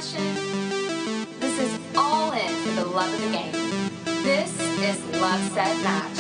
passion. This is all in for the love of the game. This is LoveSetMatch.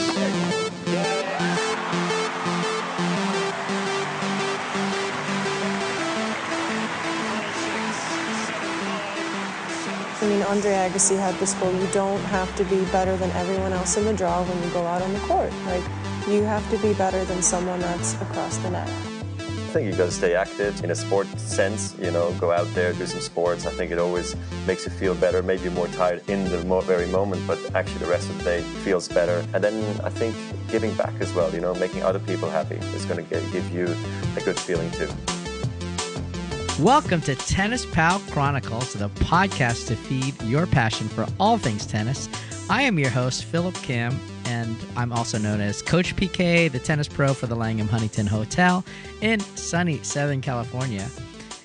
I mean, Andre Agassi had this quote, you don't have to be better than everyone else in the draw when you go out on the court. Like, you have to be better than someone that's across the net. I think you got to stay active in a sport sense, you know, go out there, do some sports. I think it always makes you feel better. Maybe you're more tired in the very moment, but actually the rest of the day feels better. And then I think giving back as well, you know, making other people happy is going to give you a good feeling too. Welcome to Tennis Pal Chronicles, the podcast to feed your passion for all things tennis. I am your host, Philip Kim, and I'm also known as Coach PK, the tennis pro for the Langham Huntington Hotel in sunny Southern California.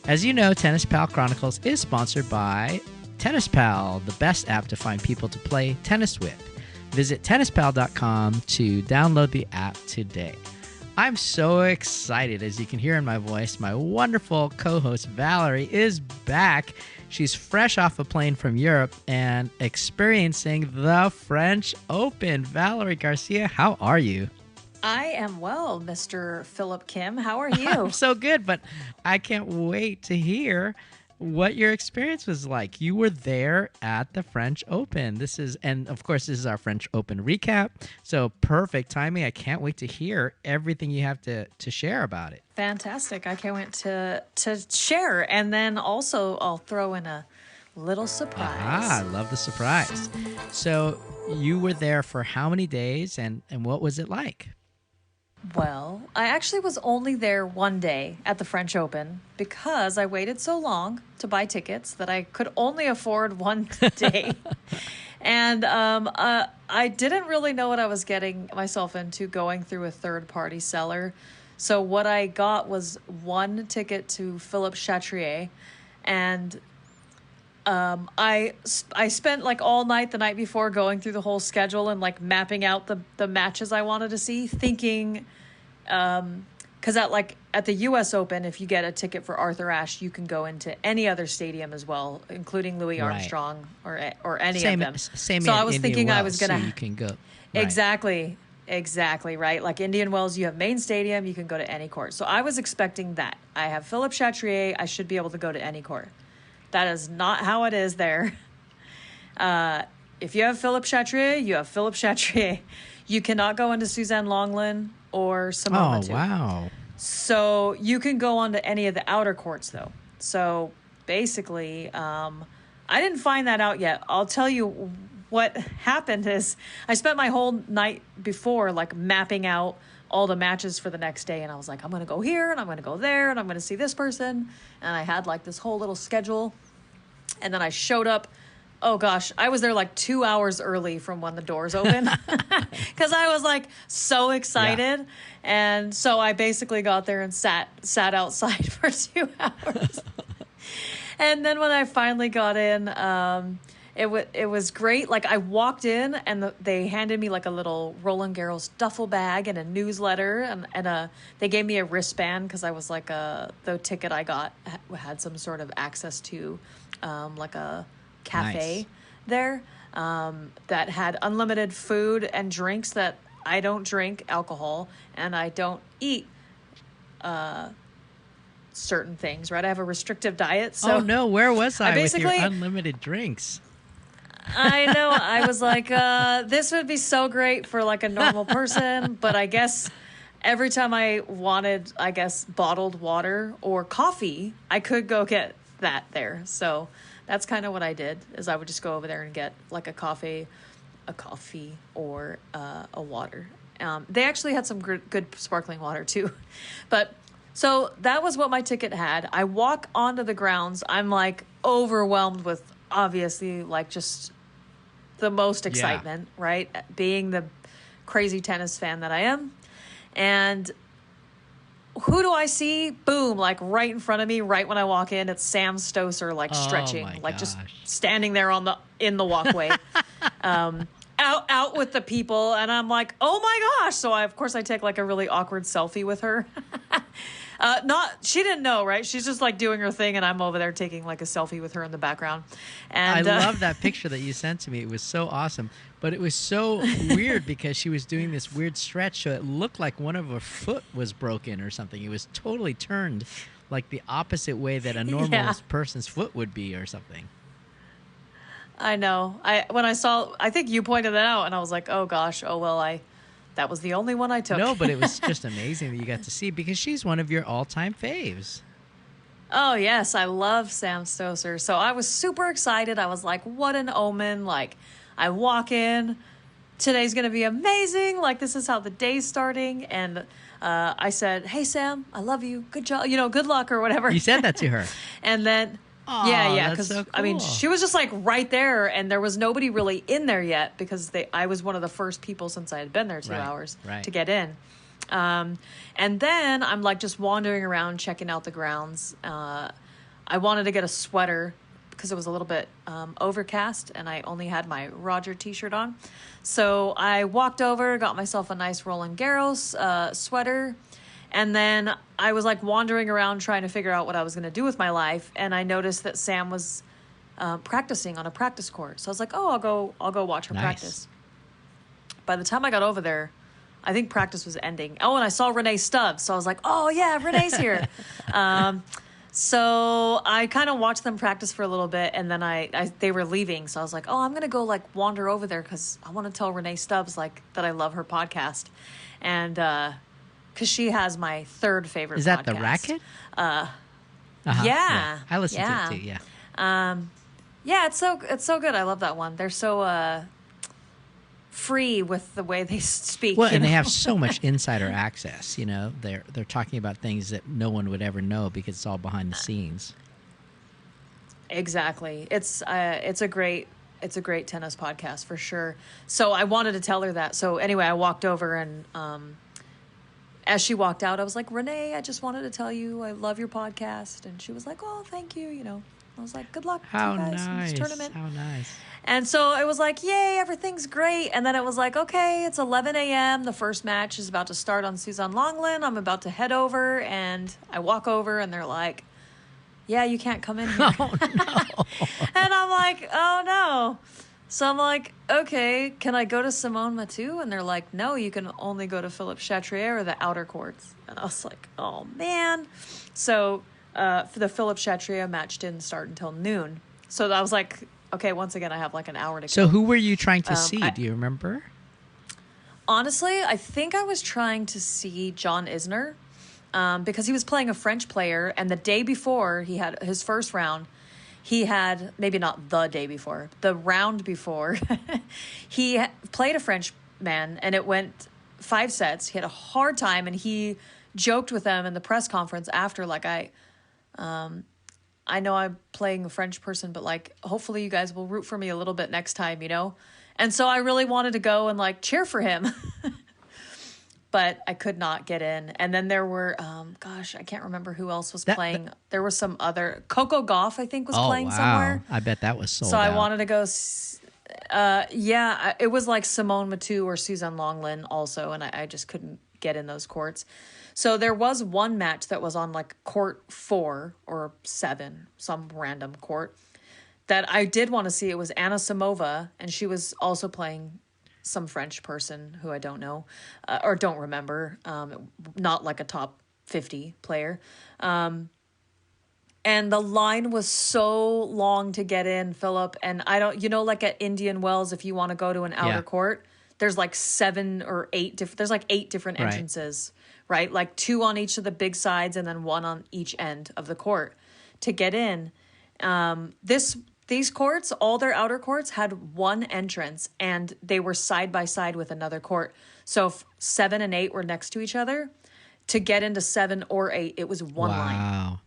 As you know, Tennis Pal Chronicles is sponsored by Tennis Pal, the best app to find people to play tennis with. Visit tennispal.com to download the app today. I'm so excited, as you can hear in my voice. My wonderful co-host Valerie is back. She's fresh off a plane from Europe and experiencing the French Open. Valerie Garcia, how are you? I am well, Mr. Philip Kim. How are you? I'm so good, but I can't wait to hear what your experience was like. You were there at the French Open. And of course, this is our French Open recap. So perfect timing. I can't wait to hear everything you have to share about it. Fantastic. I can't wait to share. And then also I'll throw in a little surprise. I love the surprise. So you were there for how many days and what was it like? Well, I actually was only there one day at the French Open because I waited so long to buy tickets that I could only afford one day. And I didn't really know what I was getting myself into going through a third-party seller. So what I got was one ticket to Philippe Chatrier, and I spent like all night the night before going through the whole schedule and like mapping out the matches I wanted to see, thinking because at the US Open, if you get a ticket for Arthur Ashe, you can go into any other stadium as well, including Louis Armstrong or any of them. Same. So I was thinking I was gonna so you can go. Right. Exactly right. Like Indian Wells, you have main stadium, you can go to any court. So I was expecting that. I have Philippe Chatrier, I should be able to go to any court. That is not how it is there. If you have Philippe Chatrier, you have Philippe Chatrier. You cannot go into Suzanne Lenglen or Simone Mathieu. Oh, wow. So you can go onto any of the outer courts, though. So basically, I didn't find that out yet. I'll tell you what happened is I spent my whole night before like mapping out all the matches for the next day. And I was like, I'm going to go here and I'm going to go there and I'm going to see this person. And I had like this whole little schedule. And then I showed up. Oh gosh, I was there like 2 hours early from when the doors open because I was like so excited. Yeah. And so I basically got there and sat outside for 2 hours. And then when I finally got in, it was great. Like I walked in and they handed me like a little Roland Garros duffel bag and a newsletter and they gave me a wristband because I was like the ticket I got had some sort of access to like a cafe there that had unlimited food and drinks that I don't drink alcohol and I don't eat certain things, right? I have a restrictive diet. So oh no, where was I with your basically unlimited drinks? I know. I was like, this would be so great for like a normal person, but I guess every time I wanted, bottled water or coffee, I could go get that there. So that's kind of what I did is I would just go over there and get like a coffee or a water. They actually had some good sparkling water too. But so that was what my ticket had. I walk onto the grounds. I'm like overwhelmed with obviously like just the most excitement, right? Being the crazy tennis fan that I am. And who do I see? Boom, like right in front of me, right when I walk in, it's Sam Stosur, like stretching, like just standing there in the walkway, out with the people. And I'm like, oh my gosh. So of course I take like a really awkward selfie with her. She didn't know, right? She's just like doing her thing, and I'm over there taking like a selfie with her in the background. And I love that picture that you sent to me. It was so awesome, but it was so weird because she was doing this weird stretch, so it looked like one of her foot was broken or something. It was totally turned like the opposite way that a normal person's foot would be or something. I know. I think you pointed that out, and I was like, oh gosh, that was the only one I took. No, but it was just amazing that you got to see because she's one of your all-time faves. Oh, yes. I love Sam Stosur. So I was super excited. I was like, what an omen. Like, I walk in. Today's going to be amazing. Like, this is how the day's starting. And I said, hey, Sam, I love you. Good job. Good luck or whatever. You said that to her. And then... Aw, yeah, because so cool. I mean, she was just like right there, and there was nobody really in there yet because I was one of the first people since I had been there 2 hours to get in. And then I'm like just wandering around checking out the grounds. I wanted to get a sweater because it was a little bit overcast, and I only had my Roger t-shirt on. So I walked over, got myself a nice Roland Garros sweater. And then I was like wandering around trying to figure out what I was going to do with my life. And I noticed that Sam was practicing on a practice court. So I was like, oh, I'll go watch her practice. By the time I got over there, I think practice was ending. Oh, and I saw Renee Stubbs. So I was like, oh yeah, Renee's here. So I kind of watched them practice for a little bit, and then they were leaving. So I was like, oh, I'm going to go like wander over there because I want to tell Renee Stubbs like that I love her podcast. And, because she has my third favorite podcast. Is that the Racquet? Yeah. I listen to it too, yeah, it's so good. I love that one. They're so free with the way they speak. Well, and they have so much insider access, They're talking about things that no one would ever know because it's all behind the scenes. Exactly. It's a great tennis podcast for sure. So I wanted to tell her that. So anyway, I walked over and as she walked out, I was like, Renee, I just wanted to tell you I love your podcast. And she was like, oh, thank you. I was like, good luck to you guys in this tournament. How nice. And so it was like, yay, everything's great. And then it was like, okay, it's 11 a.m. The first match is about to start on Suzanne Lenglen. I'm about to head over. And I walk over and they're like, yeah, you can't come in here. Oh, no. And I'm like, oh, no. So I'm like, okay, can I go to Simone Mathieu? And they're like, no, you can only go to Philippe Chatrier or the outer courts. And I was like, oh, man. So for the Philippe Chatrier match didn't start until noon. So I was like, okay, once again, I have like an hour to go. So who were you trying to see? Do you remember? Honestly, I think I was trying to see John Isner because he was playing a French player. And the day before he had his first round, he had, maybe not the day before, the round before, he played a French man and it went 5 sets. He had a hard time and he joked with them in the press conference after, like, I know I'm playing a French person, but like, hopefully you guys will root for me a little bit next time, And so I really wanted to go and like cheer for him. But I could not get in. And then there were, I can't remember who else was playing. There was some other, Coco Gauff, I think, was playing somewhere. I bet that was sold out. So I wanted to go, it was like Simone Mathieu or Suzanne Lenglen also, and I just couldn't get in those courts. So there was one match that was on like court 4 or 7, some random court, that I did want to see. It was Anna Samova, and she was also playing some French person who I don't know or don't remember, not like a top 50 player. And the line was so long to get in, Philip. And I don't, like at Indian Wells, if you want to go to an outer court, there's like 7 or 8 there's like 8 different entrances, right? Like 2 on each of the big sides and then 1 on each end of the court to get in. These courts, all their outer courts had 1 entrance and they were side by side with another court. So if 7 and 8 were next to each other, to get into 7 or 8, it was 1 line. Wow.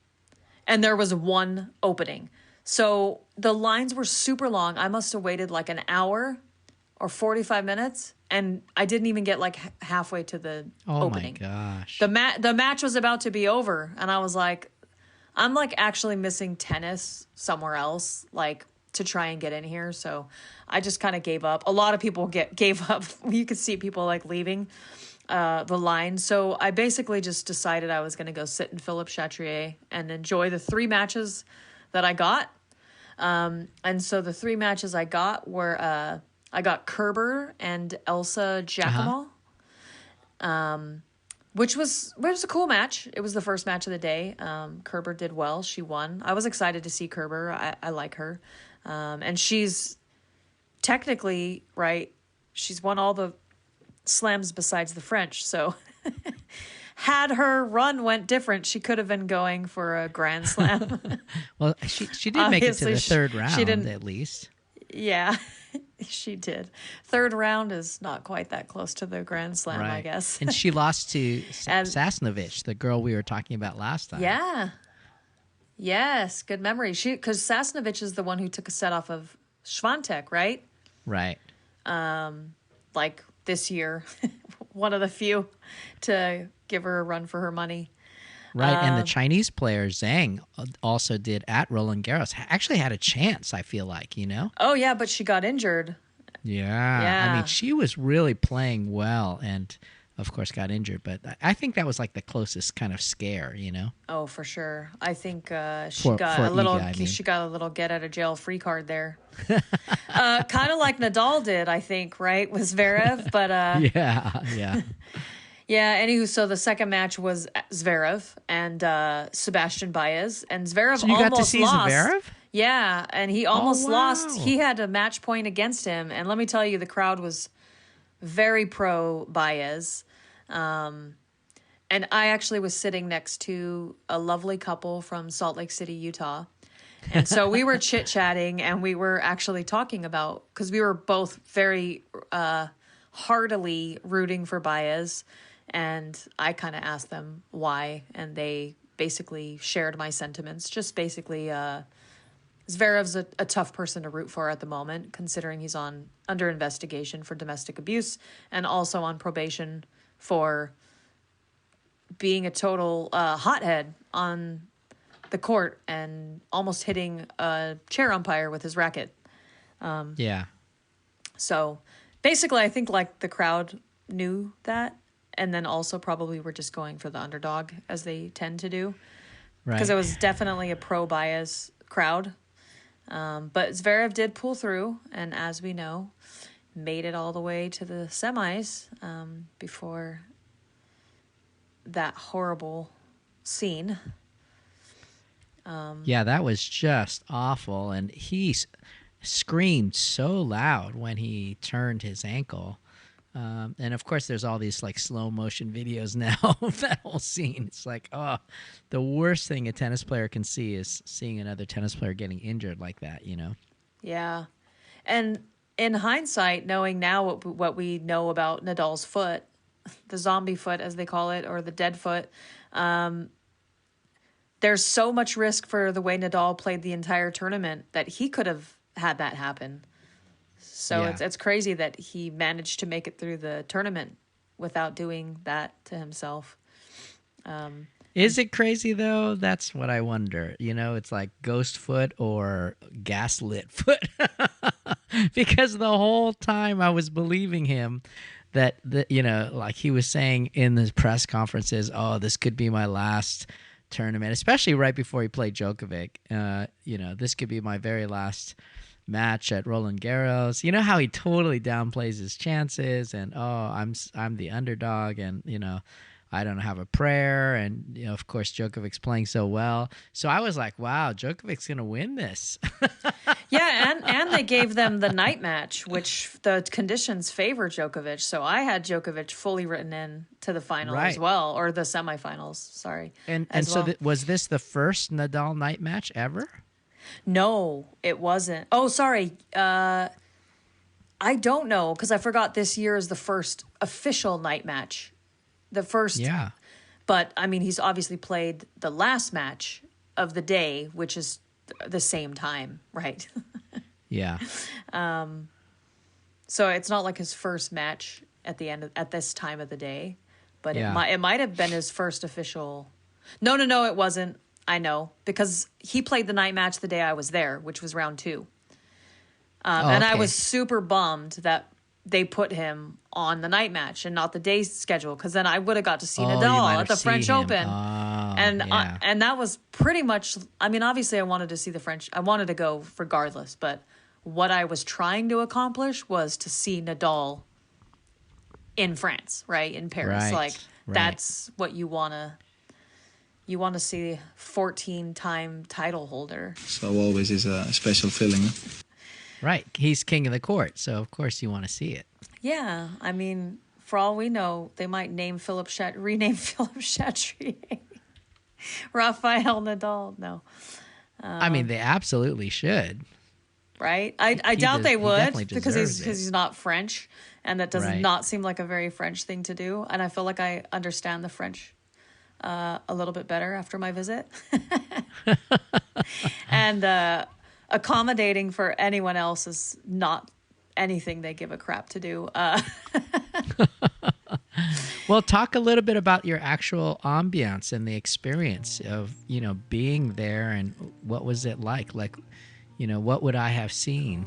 And there was 1 opening. So the lines were super long. I must have waited like an hour or 45 minutes. And I didn't even get like halfway to the opening. Oh my gosh. The match was about to be over. And I was like, I'm like actually missing tennis somewhere else, like to try and get in here. So I just kind of gave up. A lot of people gave up. You could see people like leaving. the line. So I basically just decided I was going to go sit in Philippe Chatrier and enjoy the 3 matches that I got. And so the 3 matches I got were, I got Kerber and Elsa Giacomo, which was a cool match. It was the first match of the day. Kerber did well. She won. I was excited to see Kerber. I like her. And she's technically, right, she's won all the slams besides the French. So had her run went different, she could have been going for a Grand Slam. Well, she did make it to the third round, she didn't, at least. Yeah, she did. Third round is not quite that close to the Grand Slam, right. I guess. And she lost to Sasnovich, the girl we were talking about last time. Yeah. Yes, good memory. Because Sasnovich is the one who took a set off of Swiatek, right? Right. Like this year, one of the few to give her a run for her money. Right, and the Chinese player Zhang also did at Roland Garros. Actually had a chance, I feel like, you know? Oh, yeah, but she got injured. Yeah. I mean, she was really playing well and, of course, got injured. But I think that was like the closest kind of scare, you know? Oh, for sure. I think she got a little get-out-of-jail-free card there. Kind of like Nadal did, I think, right, with Zverev. But yeah. Yeah, anywho, so the second match was Zverev and Sebastian Baez, and Zverev so you almost got to see lost. Zverev? Yeah, and he almost wow. lost. He had a match point against him, and let me tell you, the crowd was very pro Baez. And I actually was sitting next to a lovely couple from Salt Lake City, Utah. And so we were chit-chatting, and we were actually talking about, because we were both very heartily rooting for Baez. And I kind of asked them why, and they basically shared my sentiments. Just basically, Zverev's a tough person to root for at the moment, considering he's under investigation for domestic abuse and also on probation for being a total hothead on the court and almost hitting a chair umpire with his racket. Yeah. So basically, I think like the crowd knew that. And then also probably were just going for the underdog, as they tend to do. Right. Because it was definitely a pro-Baez crowd. But Zverev did pull through, and as we know, made it all the way to the semis before that horrible scene. Yeah, that was just awful. And he screamed so loud when he turned his ankle. And of course, there's all these like slow motion videos now of that whole scene. It's like, oh, the worst thing a tennis player can see is seeing another tennis player getting injured like that, you know? Yeah. And in hindsight, knowing now what we know about Nadal's foot, the zombie foot, as they call it, or the dead foot, there's so much risk for the way Nadal played the entire tournament that he could have had that happen. So yeah. it's crazy that he managed to make it through the tournament without doing that to himself. Is it crazy, though? That's what I wonder. You know, it's like ghost foot or gaslit foot. Because the whole time I was believing him that, you know, like he was saying in the press conferences, oh, this could be my last tournament, especially right before he played Djokovic. You know, this could be my very last match at Roland Garros. You know how he totally downplays his chances and I'm the underdog and you know I don't have a prayer and you know of course Djokovic's playing so well. So I was like, wow, Djokovic's gonna win this. Yeah, and they gave them the night match, which the conditions favor Djokovic. So I had Djokovic fully written in to the final right. as well, or the semifinals. Sorry. And well. So was this the first Nadal night match ever? No, it wasn't. Oh, sorry. I don't know because I forgot this year is the first official night match. The first. Yeah. But, I mean, he's obviously played the last match of the day, which is the same time, right? Yeah. So it's not like his first match at this time of the day, but yeah. it might have been his first official. No, it wasn't. I know, because he played the night match the day I was there, which was round 2. And okay. I was super bummed that they put him on the night match and not the day schedule, because then I would have got to see Oh, you Nadal might at have the seen French him. Open. Oh, And yeah. and that was pretty much, I mean, obviously I wanted to see the French. I wanted to go regardless, but what I was trying to accomplish was to see Nadal in France, right? In Paris. Right, Like right. that's what you want to see, 14-time title holder. So always is a special feeling. Huh? Right. He's king of the court, so of course you want to see it. Yeah, I mean, for all we know, they might rename Philip Chatrier Rafael Nadal. No. I mean, they absolutely should. Right? I He doubt they would, definitely because deserves it. he's not French, and that does Right. not seem like a very French thing to do. And I feel like I understand the French a little bit better after my visit. And accommodating for anyone else is not anything they give a crap to do. Well, talk a little bit about your actual ambiance and the experience of, being there, and what was it like? Like, what would I have seen?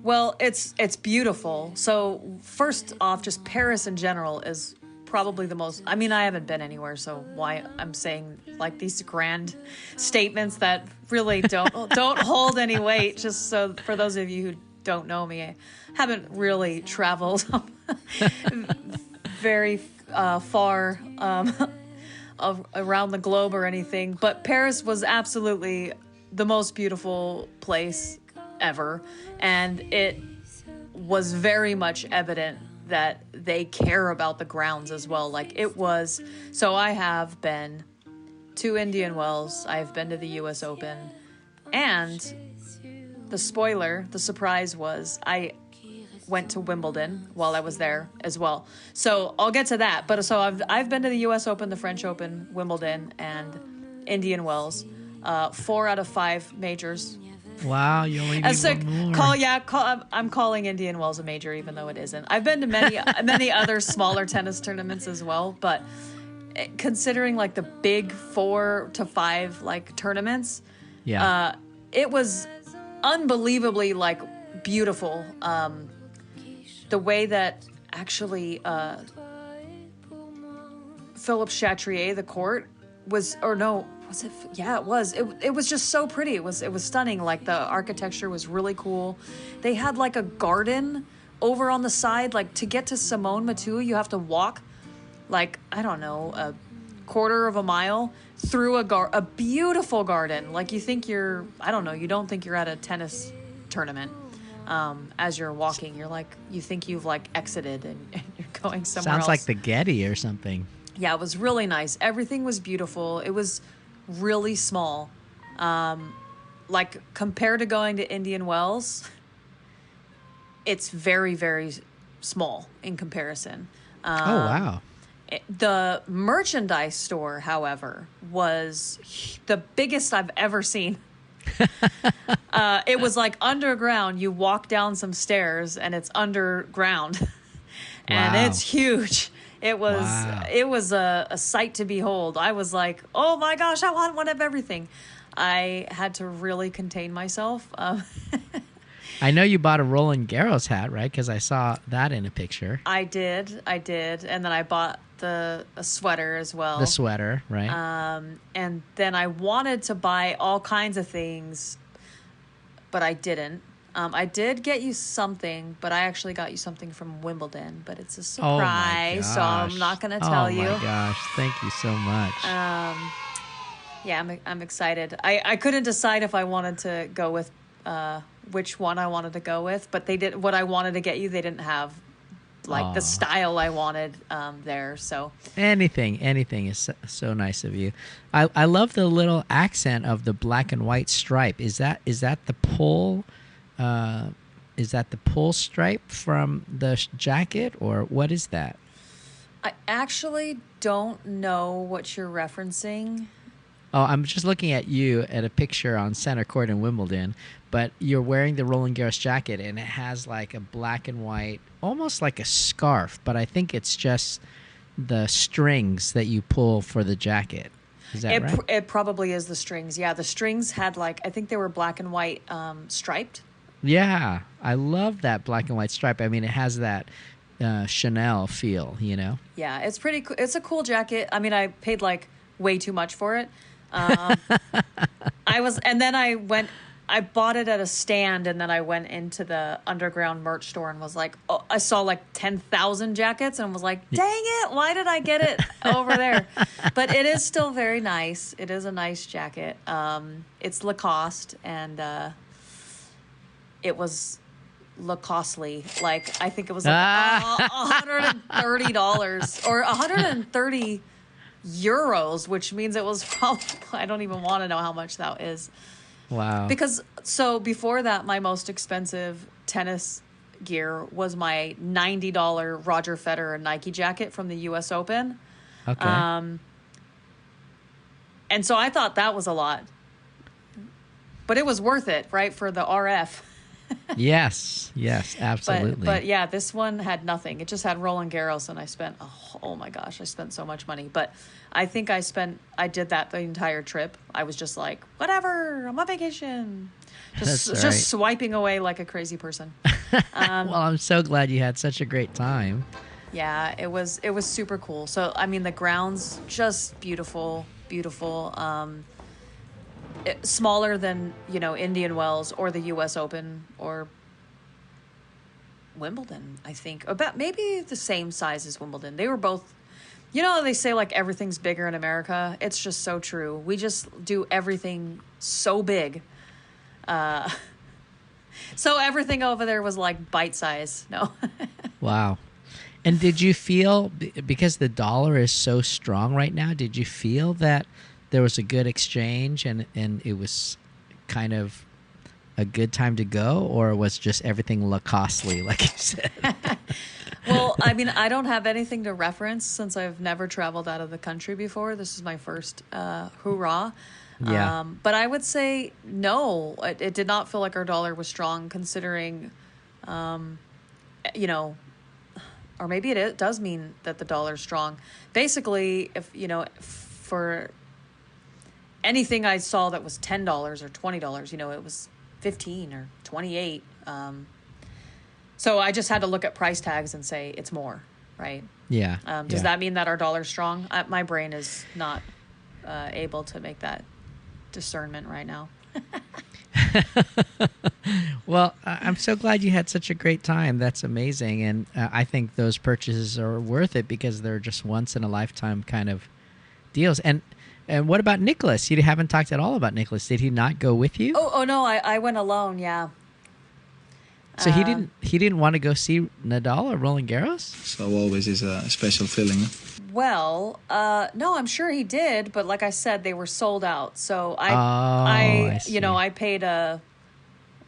Well, it's beautiful. So first off, just Paris in general is probably the most, I mean, I haven't been anywhere, so why I'm saying like these grand statements that really don't hold any weight. Just so for those of you who don't know me, I haven't really traveled very far around the globe or anything, but Paris was absolutely the most beautiful place ever, and it was very much evident that they care about the grounds as well. Like it was, so I have been to Indian Wells, I've been to the US Open, and the surprise was I went to Wimbledon while I was there as well. So I'll get to that. But so I've been to the US Open, the French Open, Wimbledon, and Indian Wells. 4 out of 5 majors. Wow, you only need one more. I'm calling Indian Wells a major, even though it isn't. I've been to many other smaller tennis tournaments as well, but considering like the big 4 to 5 like tournaments, Yeah. it was unbelievably like beautiful. The way that actually Philip Chatrier, the court, was, or no, was it? Yeah, it was. It was just so pretty. It was stunning. Like the architecture was really cool. They had like a garden over on the side. Like to get to Simone Mathieu, you have to walk like, I don't know, a quarter of a mile through a beautiful garden. Like you think you're, I don't know, you don't think you're at a tennis tournament. As you're walking, you're like, you think you've like exited and you're going somewhere else. Sounds like the Getty or something. Yeah, it was really nice. Everything was beautiful. It was really small. Like compared to going to Indian Wells, it's very, very small in comparison. Oh, wow. The merchandise store, however, was the biggest I've ever seen. It was like underground. You walk down some stairs and it's underground. And Wow. it's huge. It was Wow. it was a sight to behold. I was like, oh my gosh, I want one of everything. I had to really contain myself. I know you bought a Roland Garros hat, right? Because I saw that in a picture. I did. And then I bought a sweater as well. The sweater, right? And then I wanted to buy all kinds of things, but I didn't. I did get you something, but I actually got you something from Wimbledon, but it's a Oh my surprise, so I'm gosh. not going to tell you. Oh my gosh, thank you so much. Yeah, I'm excited. I couldn't decide if I wanted to go with which one I wanted to go with, but they did what I wanted to get you. They didn't have like the style I wanted there. So Anything is so nice of you. I love the little accent of the black and white stripe. Is that the pull? Is that the pull stripe from the jacket, or what is that? I actually don't know what you're referencing. Oh, I'm just looking at you at a picture on center court in Wimbledon, but you're wearing the Roland Garros jacket, and it has like a black and white, almost like a scarf, but I think it's just the strings that you pull for the jacket. Is that right? It probably is the strings. Yeah, the strings had like, I think they were black and white striped Yeah, I love that black and white stripe. I mean, it has that Chanel feel, you know? Yeah, it's pretty cool. It's a cool jacket. I mean, I paid like way too much for it. And then I bought it at a stand, and then I went into the underground merch store and was like, oh, I saw like 10,000 jackets and was like, dang it, why did I get it over there? But it is still very nice. It is a nice jacket. It's Lacoste, and it was Lacoste-ly. Like, I think it was like $130 or 130 euros, which means it was probably, I don't even want to know how much that is. Wow. Because, so before that, my most expensive tennis gear was my $90 Roger Federer Nike jacket from the US Open. Okay. And so I thought that was a lot. But it was worth it, right, for the RF. Yes, absolutely. But yeah, this one had nothing. It just had Roland Garros, and I spent, oh my gosh, I spent so much money. But I think I did that the entire trip. I was just like, whatever, I'm on vacation. Just swiping away like a crazy person. Well, I'm so glad you had such a great time. Yeah, it was super cool. So, I mean, the grounds, just beautiful. Smaller than, Indian Wells or the US Open or Wimbledon, I think. About maybe the same size as Wimbledon. They were both, they say like everything's bigger in America. It's just so true. We just do everything so big. So everything over there was like bite size. No. Wow. And did you feel, because the dollar is so strong right now, did you feel that there was a good exchange and it was kind of a good time to go, or was just everything Lacoste-ly, like you said? Well, I mean, I don't have anything to reference since I've never traveled out of the country before. This is my first hurrah. Yeah. But I would say no, it did not feel like our dollar was strong considering, or maybe it does mean that the dollar's strong. Basically, for anything I saw that was $10 or $20, it was 15 or 28. So I just had to look at price tags and say it's more, right? Yeah. Does that mean that our dollar's strong? My brain is not able to make that discernment right now. Well, I'm so glad you had such a great time. That's amazing. And I think those purchases are worth it because they're just once in a lifetime kind of deals. And what about Nicholas? You haven't talked at all about Nicholas. Did he not go with you? Oh no, I went alone. Yeah. So he didn't want to go see Nadal or Roland Garros? So always is a special feeling. Well, no, I'm sure he did, but like I said, they were sold out. So I paid a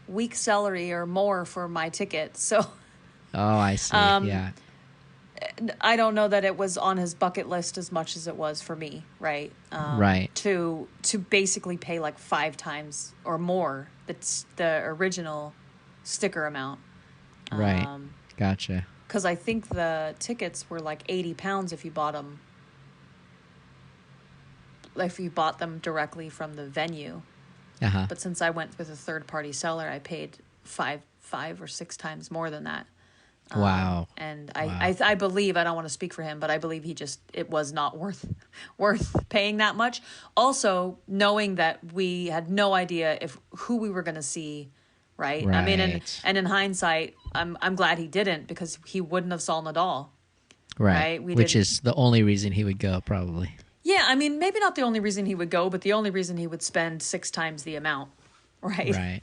week's salary or more for my ticket. So I see. Yeah. I don't know that it was on his bucket list as much as it was for me, right? Right. To basically pay like 5 times or more the original sticker amount. Right. Gotcha. Because I think the tickets were like £80 if you bought them. If you bought them directly from the venue. Uh-huh. But since I went with a third-party seller, I paid 5 or 6 times more than that. Wow. And I believe, I don't want to speak for him, but I believe it was not worth paying that much. Also, knowing that we had no idea who we were going to see, right? I mean, and in hindsight, I'm glad he didn't, because he wouldn't have saw Nadal. Right. Which is the only reason he would go, probably. Yeah, I mean, maybe not the only reason he would go, but the only reason he would spend 6 times the amount, right? Right.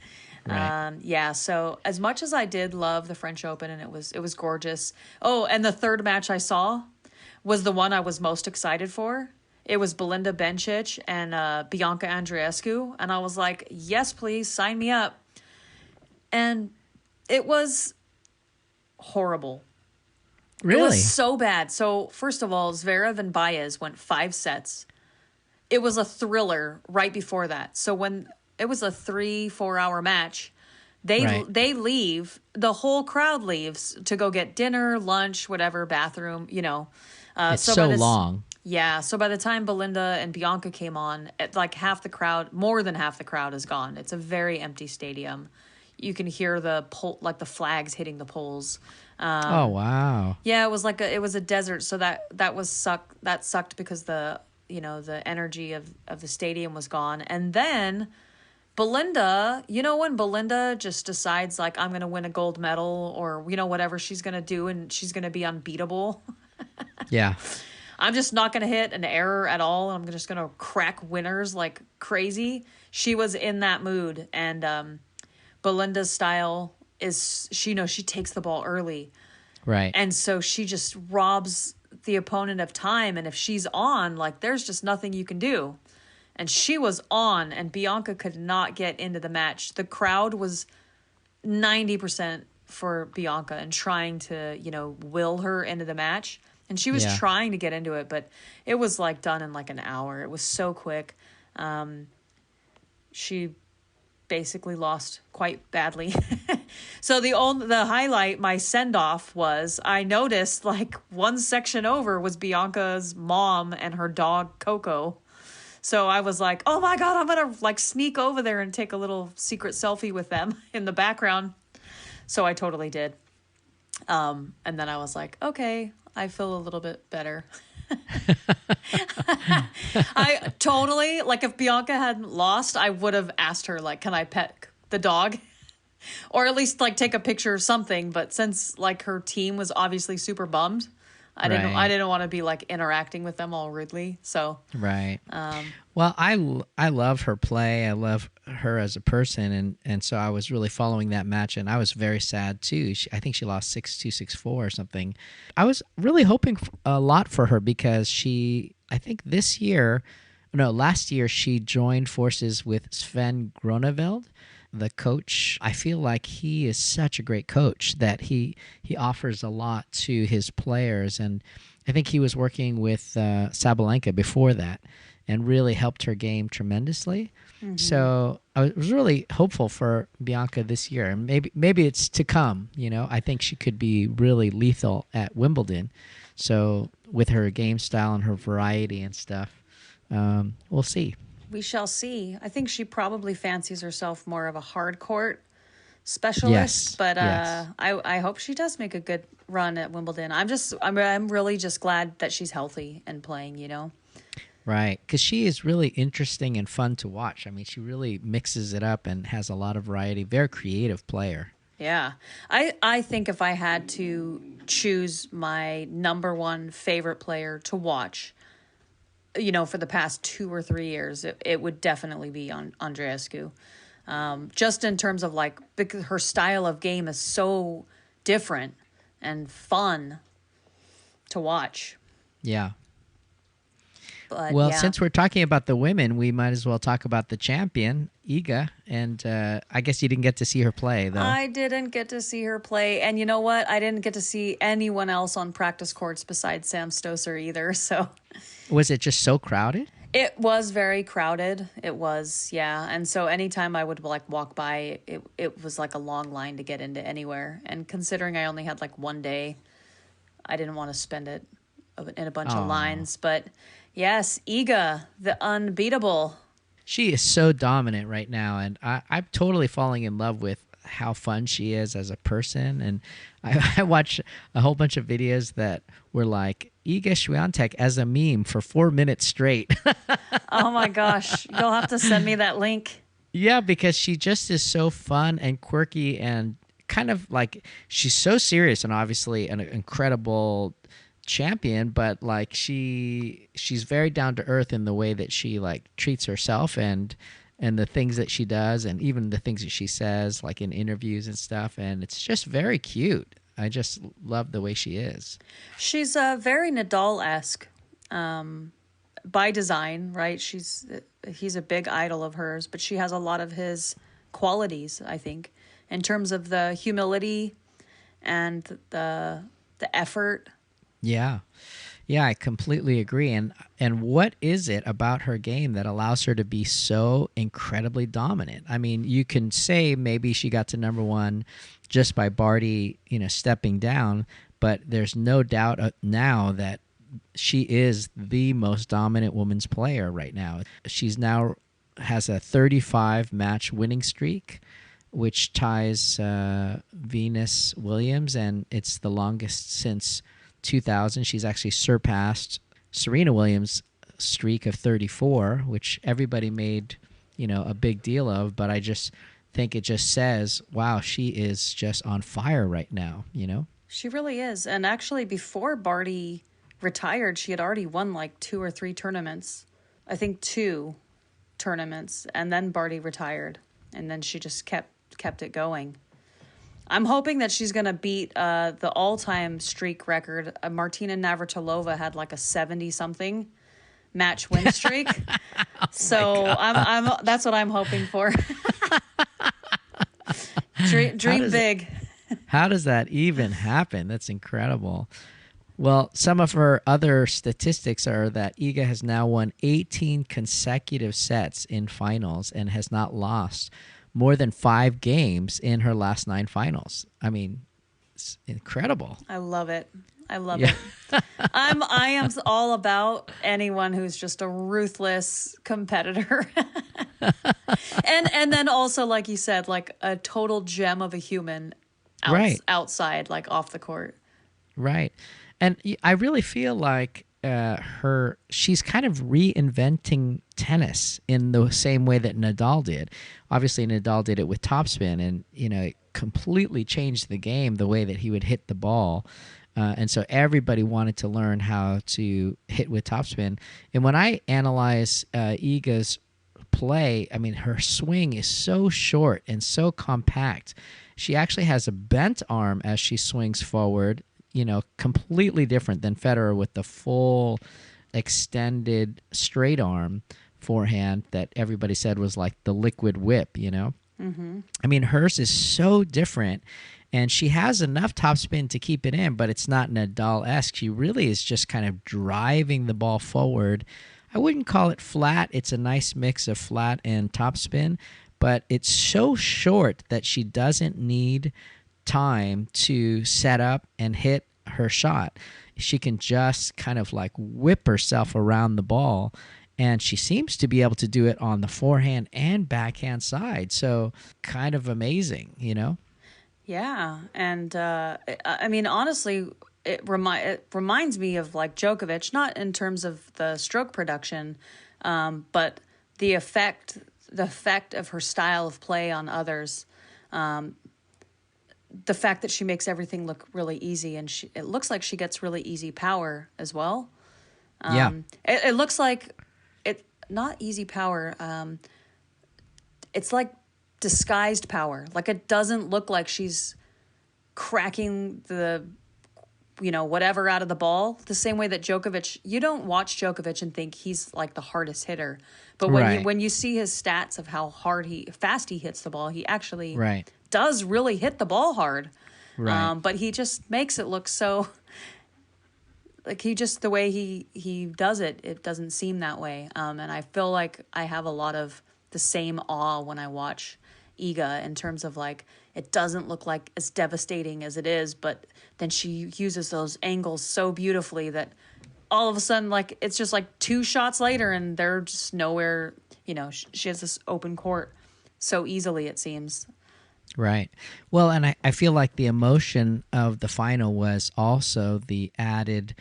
Yeah, so as much as I did love the French Open, and it was gorgeous. Oh, and the third match I saw was the one I was most excited for. It was Belinda Bencic and Bianca Andreescu, and I was like, yes, please, sign me up. And it was horrible. Really? It was so bad. So, first of all, Zverev and Baez went 5 sets. It was a thriller right before that. So when it was a 3-4 hour match, they leave, the whole crowd leaves to go get dinner, lunch, whatever, bathroom, It's so long. Yeah, so by the time Belinda and Bianca came on, like more than half the crowd is gone. It's a very empty stadium. you can hear the the flags hitting the poles. Oh wow. Yeah, it was it was a desert, so that sucked because the energy of the stadium was gone. And then Belinda, when Belinda just decides like I'm going to win a gold medal or whatever she's going to do and she's going to be unbeatable. Yeah. I'm just not going to hit an error at all. I'm just going to crack winners like crazy. She was in that mood, and Belinda's style is she takes the ball early. Right. And so she just robs the opponent of time, and if she's on, like there's just nothing you can do. And she was on, and Bianca could not get into the match. The crowd was 90% for Bianca and trying to, will her into the match. And she was trying to get into it, but it was like done in like an hour. It was so quick. She basically lost quite badly. So the highlight, my send-off was, I noticed like one section over was Bianca's mom and her dog Coco. So I was like, oh my God, I'm going to like sneak over there and take a little secret selfie with them in the background. So I totally did. And then I was like, okay, I feel a little bit better. I totally, like if Bianca hadn't lost, I would have asked her, like, can I pet the dog? Or at least like take a picture or something. But since like her team was obviously super bummed, I didn't want to be like interacting with them all rudely. So right. Well, I love her play. I love her as a person, and so I was really following that match, and I was very sad too. I think she lost 6-2, 6-4 or something. I was really hoping a lot for her because I think last year she joined forces with Sven Groneveld, the coach. I feel like he is such a great coach that he offers a lot to his players, and I think he was working with Sabalenka before that and really helped her game tremendously. Mm-hmm. So I was really hopeful for Bianca this year, and maybe it's to come. I think she could be really lethal at Wimbledon. So with her game style and her variety and stuff, we'll see. We shall see. I think she probably fancies herself more of a hard court specialist, but I hope she does make a good run at Wimbledon. I'm really just glad that she's healthy and playing, Right, because she is really interesting and fun to watch. I mean, she really mixes it up and has a lot of variety. Very creative player. Yeah. I think if I had to choose my number one favorite player to watch, for the past 2 or 3 years, it would definitely be Andreescu. Just in terms of like, because her style of game is so different and fun to watch. Yeah. But, well, since we're talking about the women, we might as well talk about the champion, Iga. And I guess you didn't get to see her play, though. I didn't get to see her play. And you know what? I didn't get to see anyone else on practice courts besides Sam Stosur either. So, was it just so crowded? It was very crowded. It was, yeah. And so anytime I would like walk by, it was like a long line to get into anywhere. And considering I only had like one day, I didn't want to spend it in a bunch of lines. But yes, Iga, the unbeatable. She is so dominant right now, and I'm totally falling in love with how fun she is as a person. And I watched a whole bunch of videos that were like, Iga Swiatek as a meme for 4 minutes straight. Oh my gosh. You'll have to send me that link. Yeah, because she just is so fun and quirky and kind of like, she's so serious and obviously an incredible champion, but like she's very down to earth in the way that she like treats herself and the things that she does and even the things that she says like in interviews and stuff, and it's just very cute. I just love the way she is. She's very Nadal-esque by design, right? He's a big idol of hers, but she has a lot of his qualities, I think, in terms of the humility and the effort. Yeah. Yeah, I completely agree. And what is it about her game that allows her to be so incredibly dominant? I mean, you can say maybe she got to number one just by Barty, stepping down, but there's no doubt now that she is the most dominant women's player right now. She's now has a 35 match winning streak. which ties Venus Williams, and it's the longest since 2000. She's actually surpassed Serena Williams' streak of 34, which everybody made, a big deal of. But I just think it just says, wow, she is just on fire right now, She really is. And actually, before Barty retired, she had already won like 2 or 3 tournaments. I think 2 tournaments. And then Barty retired. And then she just kept it going. I'm hoping that she's going to beat the all-time streak record. Martina Navratilova had like a 70-something match win streak. So I'm that's what I'm hoping for. Dream big. How does that even happen? That's incredible. Well, some of her other statistics are that Iga has now won 18 consecutive sets in finals and has not lost more than 5 games in her last 9 finals. I mean, it's incredible. I love it. It. I am all about anyone who's just a ruthless competitor. and then also, like you said, like a total gem of a human outside, like off the court. Right. And I really feel like she's kind of reinventing tennis in the same way that Nadal did. Obviously, Nadal did it with topspin, and it completely changed the game, the way that he would hit the ball. And so everybody wanted to learn how to hit with topspin. And when I analyze Iga's play, I mean, her swing is so short and so compact. She actually has a bent arm as she swings forward, completely different than Federer with the full extended straight arm forehand that everybody said was like the liquid whip, Mm-hmm. I mean, hers is so different, and she has enough topspin to keep it in, but it's not Nadal-esque. She really is just kind of driving the ball forward. I wouldn't call it flat. It's a nice mix of flat and topspin, but it's so short that she doesn't need time to set up and hit her shot. She can just kind of like whip herself around the ball, and she seems to be able to do it on the forehand and backhand side. So kind of amazing, Yeah, and I mean, honestly, it reminds me of like Djokovic, not in terms of the stroke production, but the effect of her style of play on others. The fact that she makes everything look really easy, and it looks like she gets really easy power as well. It looks like not easy power. It's like disguised power. Like it doesn't look like she's cracking the, whatever out of the ball. The same way that Djokovic, you don't watch Djokovic and think he's like the hardest hitter. But when you see his stats of how fast he hits the ball, he actually does really hit the ball hard. Right. But he just makes it look so like the way he does it, it doesn't seem that way. And I feel like I have a lot of the same awe when I watch Iga in terms of like, it doesn't look like as devastating as it is, but then she uses those angles so beautifully that all of a sudden, like, it's just like 2 shots later and they're just nowhere, she has this open court so easily, it seems. Right. Well, and I feel like the emotion of the final was also the added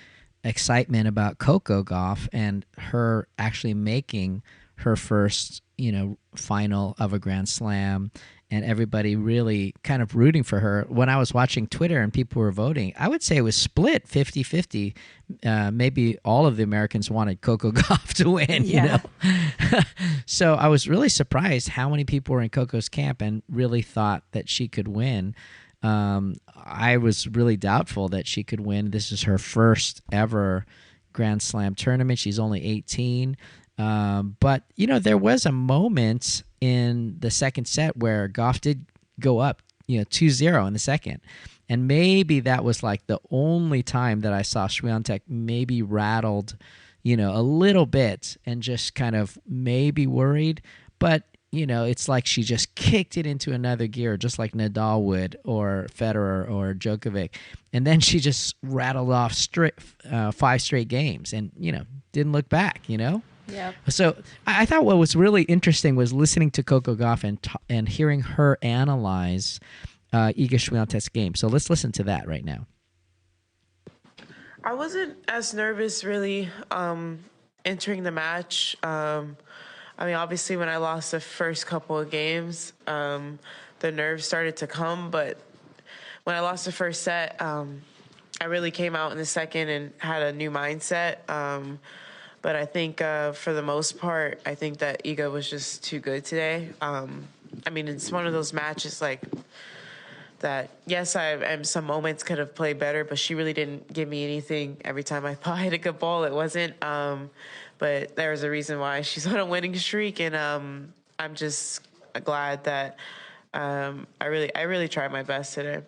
excitement about Coco Gauff and her actually making her first, final of a Grand Slam, and everybody really kind of rooting for her. When I was watching Twitter and people were voting, I would say it was split 50-50. Maybe all of the Americans wanted Coco Gauff to win, So I was really surprised how many people were in Coco's camp and really thought that she could win. I was really doubtful that she could win. This is her first ever Grand Slam tournament. She's only 18. But, there was a moment in the second set where Gauff did go up, 2-0 in the second. And maybe that was like the only time that I saw Swiatek maybe rattled, a little bit and just kind of maybe worried. But, it's like she just kicked it into another gear, just like Nadal would, or Federer or Djokovic. And then she just rattled off 5 straight games and, didn't look back, Yep. So I thought what was really interesting was listening to Coco Gauff and hearing her analyze Iga Swiatek's game. So let's listen to that right now. I wasn't as nervous really entering the match. I mean, obviously when I lost the first couple of games, the nerves started to come, but when I lost the first set, I really came out in the second and had a new mindset. But I think for the most part, I think that Iga was just too good today. I mean, it's one of those matches like that, yes, some moments could have played better, but she really didn't give me anything every time I thought I hit a good ball. It wasn't. But there's a reason why she's on a winning streak, and I'm just glad that I really tried my best today.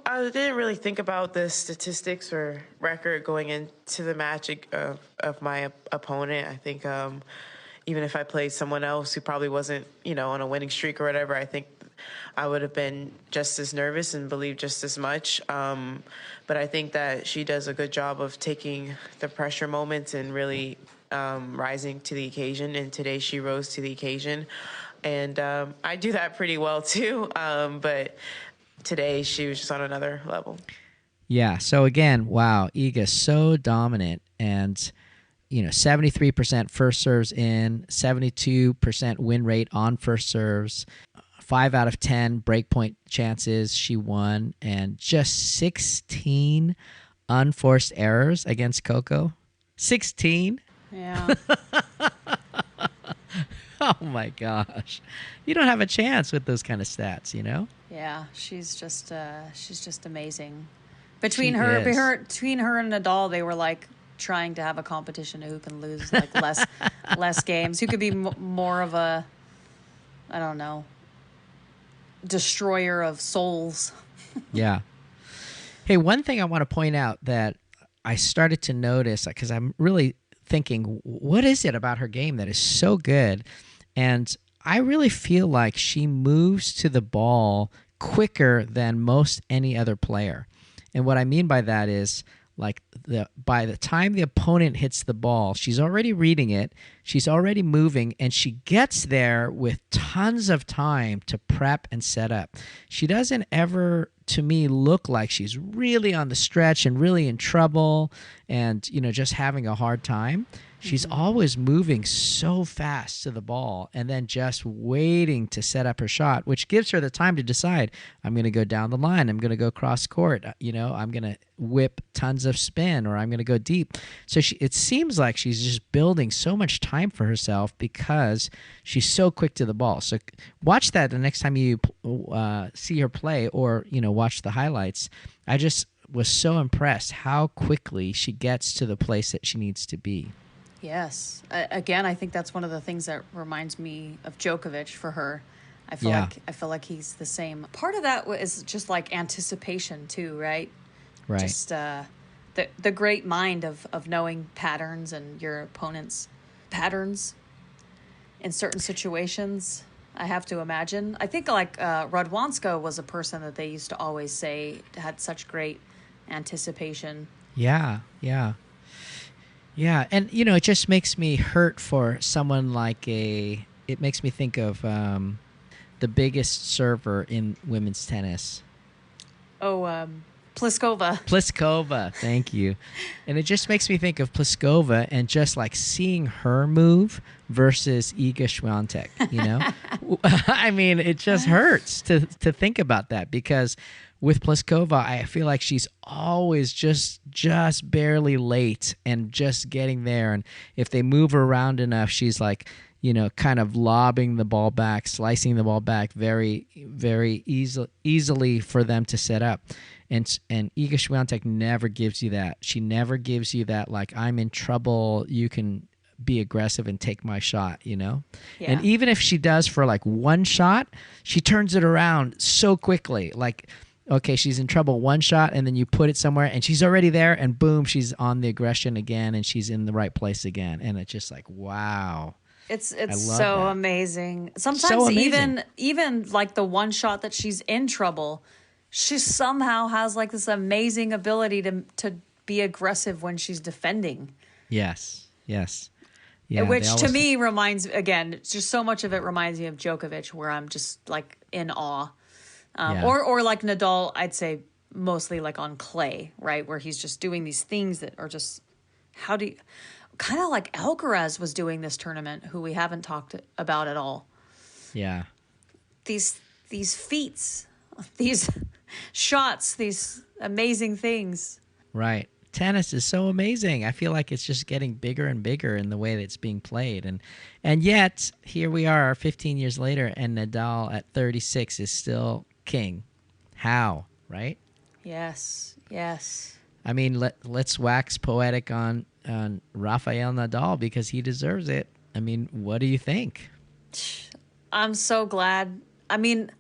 I didn't really think about the statistics or record going into the match of my opponent. I think even if I played someone else who probably wasn't, on a winning streak or whatever, I think I would have been just as nervous and believed just as much. But I think that she does a good job of taking the pressure moments and really rising to the occasion. And today she rose to the occasion. And I do that pretty well too. But today she was just on another level. Yeah. So again, wow, Iga so dominant, and 73% first serves in, 72% win rate on first serves, 5 out of 10 breakpoint chances she won, and just 16 unforced errors against Coco. 16. Yeah. Oh my gosh, you don't have a chance with those kind of stats, Yeah, she's just amazing. Between her and Nadal, they were like trying to have a competition of who can lose like less games, who could be more of a, I don't know, destroyer of souls. Yeah. Hey, one thing I want to point out that I started to notice, because I'm really thinking, what is it about her game that is so good? And I really feel like she moves to the ball quicker than most any other player. And what I mean by that is, like, by the time the opponent hits the ball, she's already reading it, she's already moving, and she gets there with tons of time to prep and set up. She doesn't ever, to me, look like she's really on the stretch and really in trouble and, just having a hard time. She's always moving so fast to the ball and then just waiting to set up her shot, which gives her the time to decide, I'm going to go down the line, I'm going to go cross court, I'm going to whip tons of spin, or I'm going to go deep. So it seems like she's just building so much time for herself because she's so quick to the ball. So watch that the next time you see her play, or, watch the highlights. I just was so impressed how quickly she gets to the place that she needs to be. Yes. Again, I think that's one of the things that reminds me of Djokovic for her. I feel like he's the same. Part of that is just like anticipation too, right? Right. Just the great mind of knowing patterns and your opponent's patterns in certain situations. I have to imagine. I think like Radwanska was a person that they used to always say had such great anticipation. Yeah. Yeah, and it just makes me hurt for someone like it makes me think of the biggest server in women's tennis. Oh, Pliskova. Pliskova, thank you. And it just makes me think of Pliskova and just like seeing her move versus Iga Swiatek, I mean, it just hurts to think about that, because with Pliskova, I feel like she's always just barely late and just getting there. And if they move her around enough, she's like, kind of lobbing the ball back, slicing the ball back very, very easily for them to set up. And Iga Swiatek never gives you that. She never gives you that, like, I'm in trouble, you can be aggressive and take my shot, Yeah. And even if she does for like one shot, she turns it around so quickly. Like, okay, she's in trouble, one shot, and then you put it somewhere, and she's already there, and boom, she's on the aggression again, and she's in the right place again. And it's just like, wow. It's so amazing. Sometimes so amazing. even like the one shot that she's in trouble, she somehow has like this amazing ability to be aggressive when she's defending. Yes. Yeah, which they to always- me reminds, again, it's just so much of it reminds me of Djokovic, where I'm just like in awe. Yeah. Or like Nadal, I'd say mostly like on clay, right? Where he's just doing these things that are just, kind of like Alcaraz was doing this tournament, who we haven't talked about at all. Yeah. These feats, these shots, these amazing things. Right. Tennis is so amazing. I feel like it's just getting bigger and bigger in the way that it's being played. And yet, here we are 15 years later, and Nadal at 36 is still king. How, right? Yes. I mean, let's wax poetic on Rafael Nadal because he deserves it. I mean, what do you think? I'm so glad. I mean,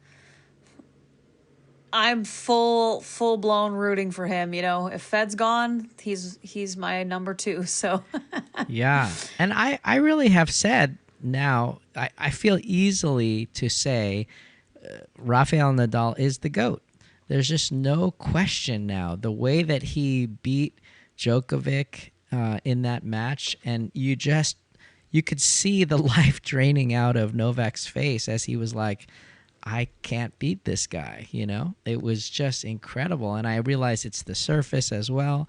I'm full blown rooting for him. You know, if Fed's gone, he's my number 2. So Yeah. And I really have said now, I feel easily to say Rafael Nadal is the GOAT. There's just no question now. The way that he beat Djokovic in that match, and you could see the life draining out of Novak's face as he was like, I can't beat this guy, you know? It was just incredible. And I realize it's the surface as well,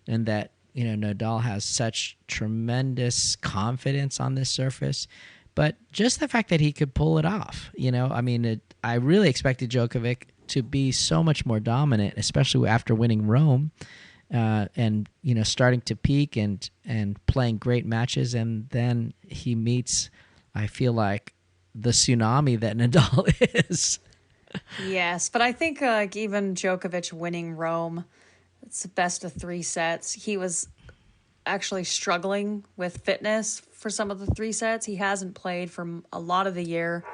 and that, you know, Nadal has such tremendous confidence on this surface. But just the fact that he could pull it off, you know? I mean, I really expected Djokovic to be so much more dominant, especially after winning Rome, and, you know, starting to peak and playing great matches. And then he meets, I feel like, the tsunami that Nadal is. yes, but I think like even Djokovic winning Rome, it's the best of 3 sets. He was actually struggling with fitness for some of the 3 sets. He hasn't played for a lot of the year.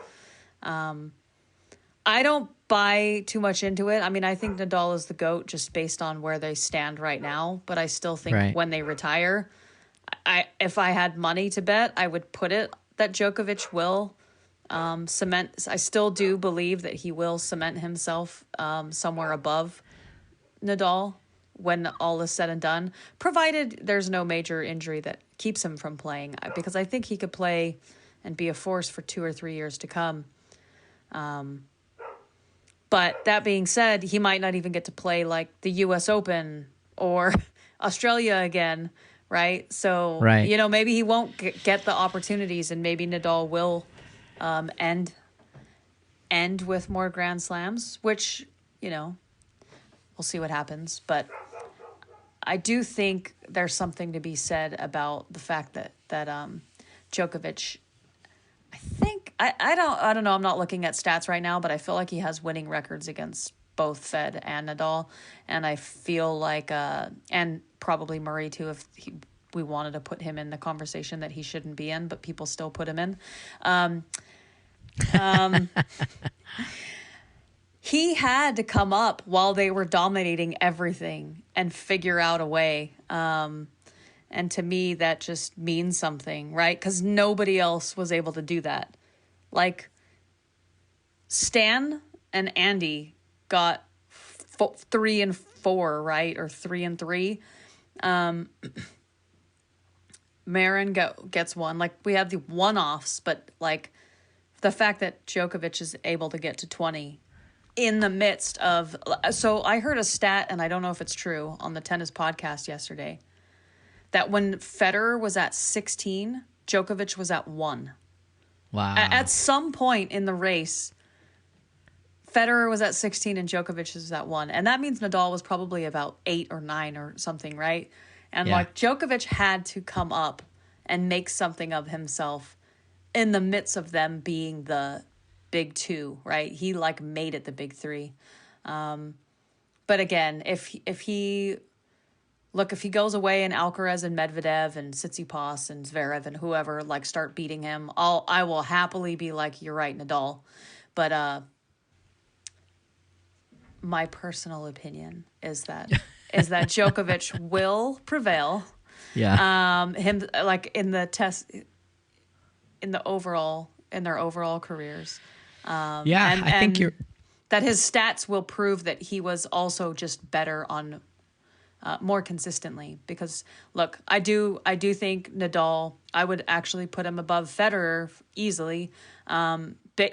I don't buy too much into it. I mean, I think Nadal is the GOAT just based on where they stand right now, but I still think when they retire, if I had money to bet, I would put it that Djokovic will cement. I still do believe that he will cement himself somewhere above Nadal when all is said and done, provided there's no major injury that keeps him from playing, because I think he could play and be a force for 2 or 3 years to come. But that being said, he might not even get to play like the US Open or Australia again, right? So, you know, maybe he won't get the opportunities, and maybe Nadal will end with more Grand Slams, which, you know, we'll see what happens. But I do think there's something to be said about the fact that Djokovic, I think, I don't know, I'm not looking at stats right now, but I feel like he has winning records against both Fed and Nadal, and I feel like and probably Murray too, if we wanted to put him in the conversation that he shouldn't be in, but people still put him in. He had to come up while they were dominating everything and figure out a way. And to me, that just means something, right? Because nobody else was able to do that. Like, Stan and Andy got 3 and 4, right? Or 3 and 3. Marin gets 1. Like, we have the one-offs, but, like, the fact that Djokovic is able to get to 20 in the midst of... So I heard a stat, and I don't know if it's true, on the tennis podcast yesterday, that when Federer was at 16, Djokovic was at 1. Wow. At some point in the race, Federer was at 16 and Djokovic was at 1. And that means Nadal was probably about 8 or 9 or something, right? And like Djokovic had to come up and make something of himself in the midst of them being the big 2, right? He like made it the big 3. But again, if he goes away and Alcaraz and Medvedev and Tsitsipas and Zverev and whoever like start beating him, I will happily be like, you're right, Nadal. But my personal opinion is that Djokovic will prevail. Yeah. Him like in the test, in their overall careers. I think you're that his stats will prove that he was also just better on more consistently. Because look, I do think Nadal, I would actually put him above Federer easily,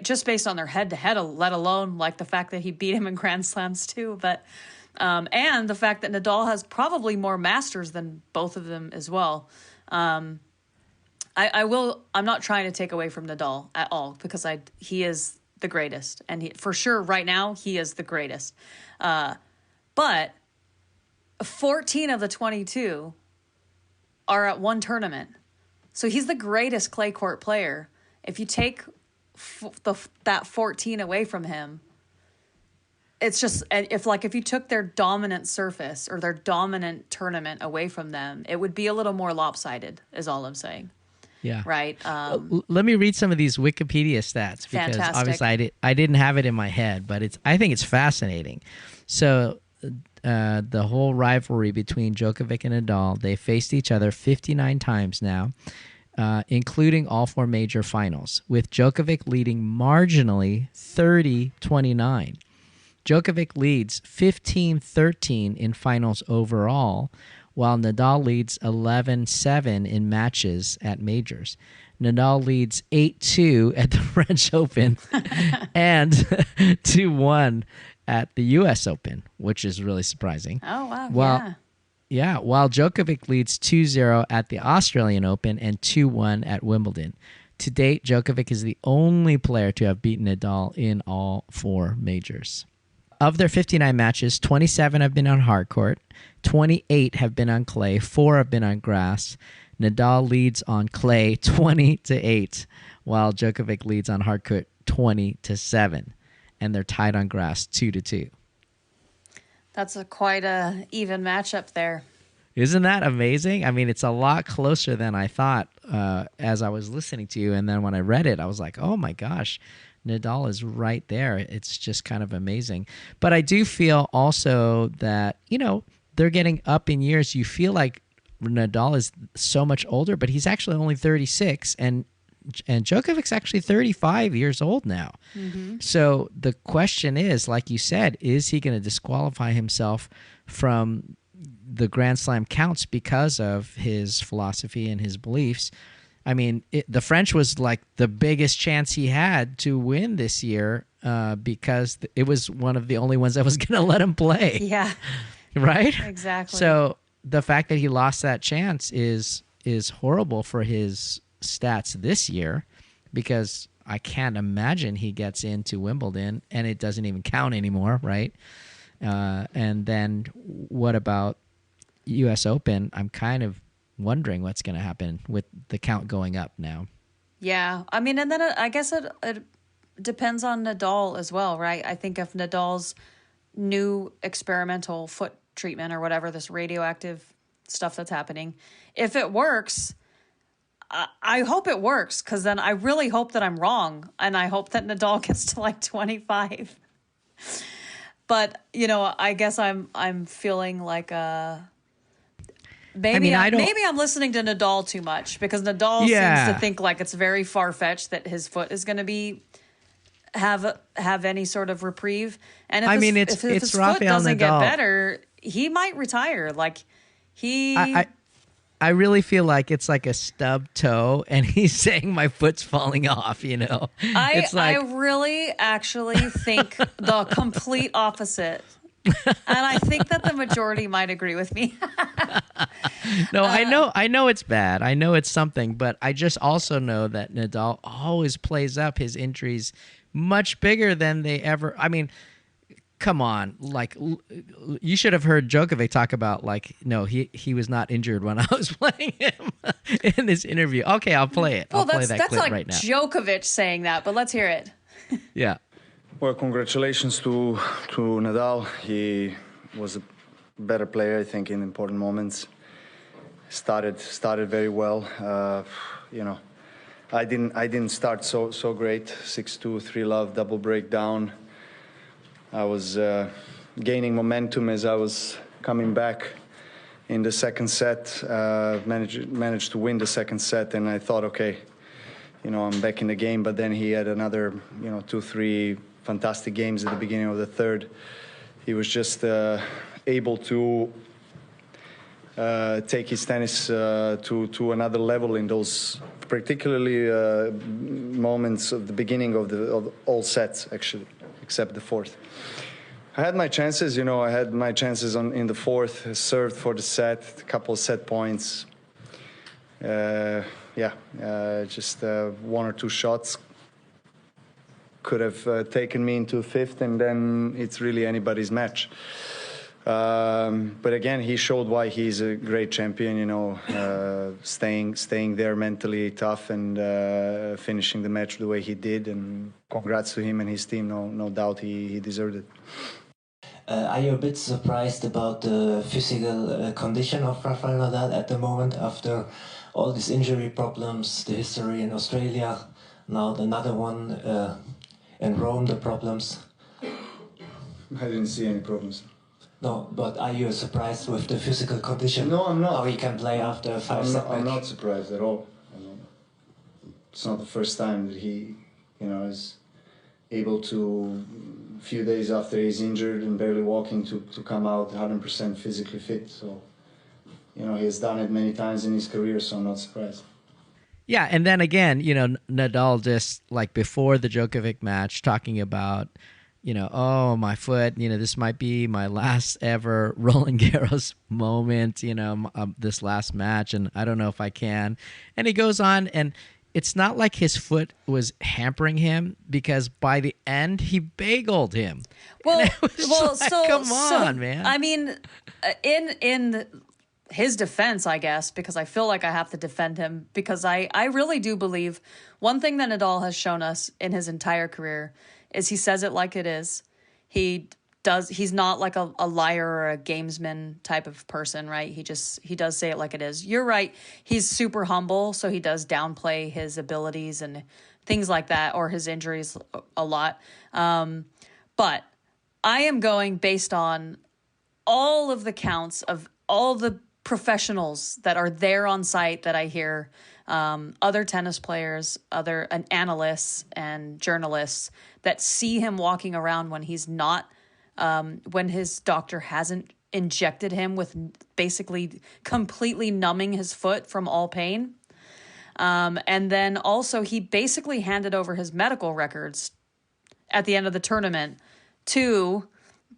just based on their head-to-head, let alone like the fact that he beat him in Grand Slams too. But and the fact that Nadal has probably more Masters than both of them as well. I'm not trying to take away from Nadal at all, because he is the greatest, and for sure right now he is the greatest. But 14 of the 22 are at one tournament, so he's the greatest clay court player. If you take that 14 away from him, it's just, if you took their dominant surface or their dominant tournament away from them, it would be a little more lopsided, is all I'm saying. Yeah. Right. Let me read some of these Wikipedia stats, because Fantastic. obviously I didn't have it in my head, but I think it's fascinating. So the whole rivalry between Djokovic and Nadal, they faced each other 59 times now, including all 4 major finals, with Djokovic leading marginally 30-29. Djokovic leads 15-13 in finals overall, while Nadal leads 11-7 in matches at majors. Nadal leads 8-2 at the French Open and 2-1 at the US Open, which is really surprising. Oh, wow. While Djokovic leads 2-0 at the Australian Open and 2-1 at Wimbledon. To date, Djokovic is the only player to have beaten Nadal in all 4 majors. Of their 59 matches, 27 have been on hard court, 28 have been on clay, 4 have been on grass. Nadal leads on clay 20-8, while Djokovic leads on hard court 20-7, and they're tied on grass 2-2. That's quite a even matchup there. Isn't that amazing? I mean, it's a lot closer than I thought as I was listening to you, and then when I read it, I was like, oh my gosh, Nadal is right there. It's just kind of amazing. But I do feel also that, they're getting up in years. You feel like Nadal is so much older, but he's actually only 36, and Djokovic's actually 35 years old now. Mm-hmm. So the question is, like you said, is he going to disqualify himself from the Grand Slam counts because of his philosophy and his beliefs? I mean, the French was like the biggest chance he had to win this year because it was one of the only ones that was going to let him play. Yeah. Right? Exactly. So the fact that he lost that chance is horrible for his stats this year, because I can't imagine he gets into Wimbledon and it doesn't even count anymore, right? And then what about US Open? I'm kind of wondering what's going to happen with the count going up now. Yeah. I mean, and then I guess it depends on Nadal as well, right? I think if Nadal's new experimental foot treatment or whatever, this radioactive stuff that's happening, if it works, I hope it works, because then I really hope that I'm wrong, and I hope that Nadal gets to like 25. But, I guess I'm feeling like maybe I'm listening to Nadal too much, because Nadal seems to think like it's very far-fetched that his foot is going to have any sort of reprieve. And if his foot doesn't get better, he might retire. Like I really feel like it's like a stub toe, and he's saying my foot's falling off, I really actually think the complete opposite. And I think that the majority might agree with me. No, I know it's bad. I know it's something, but I just also know that Nadal always plays up his injuries much bigger than they ever. I mean, come on, like you should have heard Djokovic talk about no, he was not injured when I was playing him in this interview. Okay, I'll play it. I'll play that clip like right now. Djokovic saying that, but let's hear it. Yeah. Well, congratulations to Nadal. He was a better player, I think, in important moments. Started very well. I didn't start so great. 6-2, 3-love, double breakdown. I was gaining momentum as I was coming back in the second set. Managed to win the second set, and I thought, okay, I'm back in the game. But then he had another, 2-3 fantastic games at the beginning of the third. He was just able to take his tennis to another level in those particularly moments of the beginning of all sets, actually, except the fourth. I had my chances, I had my chances in the fourth, served for the set, a couple of set points. Just one or two shots could have taken me into fifth, and then it's really anybody's match. But again, he showed why he's a great champion, staying there mentally tough and finishing the match the way he did. And congrats to him and his team. No doubt he deserved it. Are you a bit surprised about the physical condition of Rafael Nadal at the moment after all these injury problems, the history in Australia, now another one in Rome, the problems? I didn't see any problems. No, but are you surprised with the physical condition? No, I'm not. How he can play after a 5-set match? I'm not surprised at all. It's not the first time that he, is able to, a few days after he's injured and barely walking, to come out 100% physically fit. So, he has done it many times in his career, so I'm not surprised. Yeah, and then again, Nadal just, like before the Djokovic match, talking about, oh, my foot, this might be my last ever Roland Garros moment, this last match, and I don't know if I can. And he goes on, and it's not like his foot was hampering him, because by the end, he bageled him. Well, come on, man. I mean, in his defense, I guess, because I feel like I have to defend him, because I really do believe one thing that Nadal has shown us in his entire career is he says it like it is. He's not like a liar or a gamesman type of person, right? He does say it like it is. You're right. He's super humble, so he does downplay his abilities and things like that, or his injuries a lot. But I am going based on all of the counts of all the professionals that are there on site that I hear, other tennis players, analysts and journalists that see him walking around when he's not, when his doctor hasn't injected him with basically completely numbing his foot from all pain. And then also he basically handed over his medical records at the end of the tournament to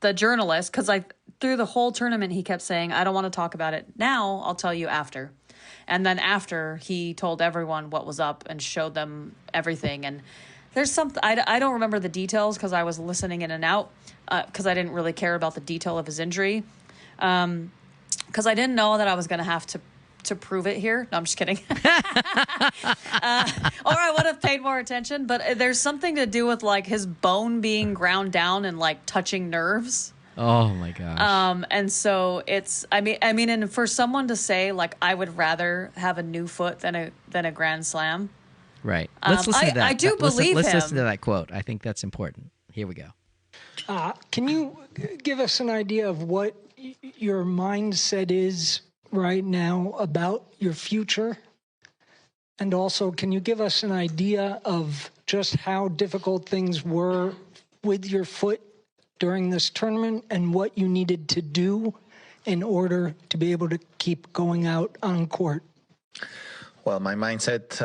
the journalist, because through the whole tournament he kept saying, I don't want to talk about it now, I'll tell you after. And then after, he told everyone what was up and showed them everything. And there's something, I don't remember the details because I was listening in and out, because I didn't really care about the detail of his injury, because I didn't know that I was going to have to prove it here. No, I'm just kidding. Or I would have paid more attention. But there's something to do with like his bone being ground down and like touching nerves. Oh my gosh. And so it's, I mean, and for someone to say like, I would rather have a new foot than a Grand Slam. Right. Let's listen to that. I do believe him. Let's listen to that quote. I think that's important. Here we go. Can you give us an idea of what your mindset is right now about your future? And also, can you give us an idea of just how difficult things were with your foot during this tournament and what you needed to do in order to be able to keep going out on court? Well, my mindset,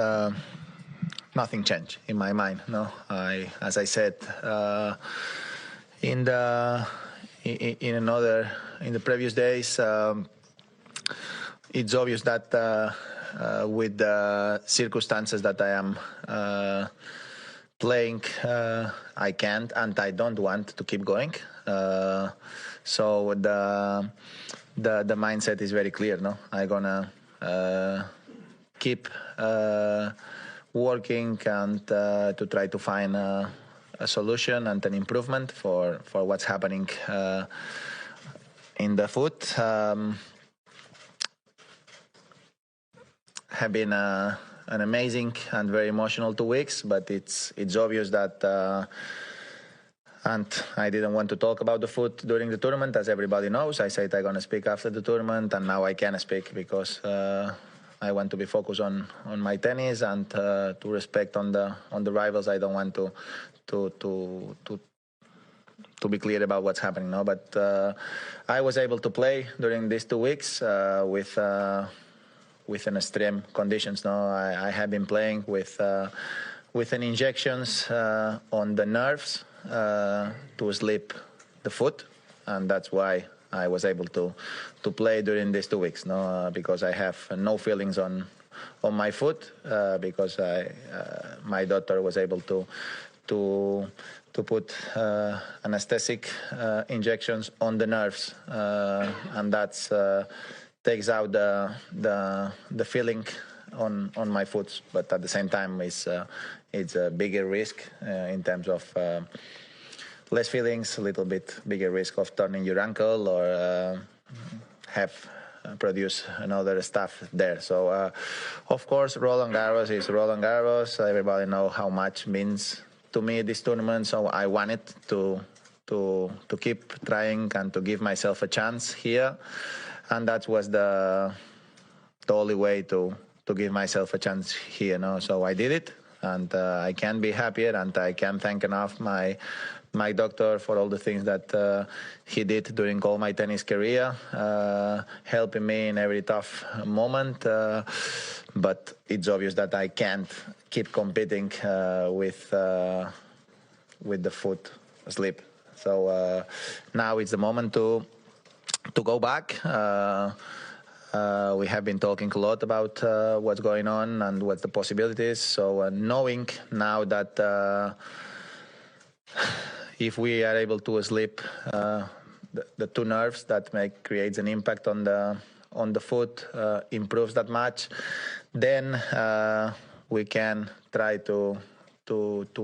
nothing changed in my mind. No, as I said, in the previous days, it's obvious that with the circumstances that I am playing, I can't and I don't want to keep going. So the mindset is very clear. No, I'm gonna keep working and to try to find a solution and an improvement for what's happening in the foot. Have been an amazing and very emotional 2 weeks, but it's obvious that and I didn't want to talk about the foot during the tournament, as everybody knows. I said I'm gonna speak after the tournament, and now I can speak because I want to be focused on my tennis and to respect on the rivals. I don't want to to be clear about what's happening now. But I was able to play during these 2 weeks with an extreme conditions. Now I have been playing with an injections on the nerves to sleep the foot, and that's why I was able to play during these 2 weeks. No, because I have no feelings on my foot because my doctor was able to put anesthetic injections on the nerves, and that's takes out the feeling on my foot. But at the same time, it's a bigger risk in terms of less feelings, a little bit bigger risk of turning your ankle or have produce another stuff there. So of course, Roland Garros is Roland Garros. Everybody know how much means to me this tournament. So I wanted to keep trying and to give myself a chance here, and that was the only way to give myself a chance here. No, so I did it, and I can't be happier, and I can't thank enough my doctor for all the things that he did during all my tennis career, helping me in every tough moment. But it's obvious that I can't keep competing with the foot asleep. So now it's the moment to go back. We have been talking a lot about what's going on and what the possibilities. So knowing now that if we are able to sleep the two nerves that creates an impact on the foot, improves that much, then we can try to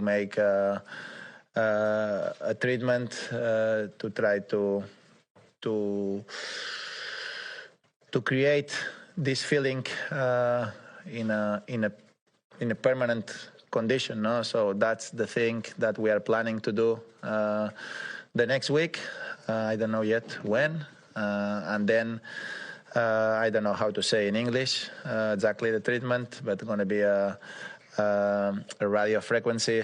make a treatment to try to create this feeling in a permanent condition. No? So that's the thing that we are planning to do the next week. I don't know yet when, and then I don't know how to say in English exactly the treatment, but it's going to be a radio frequency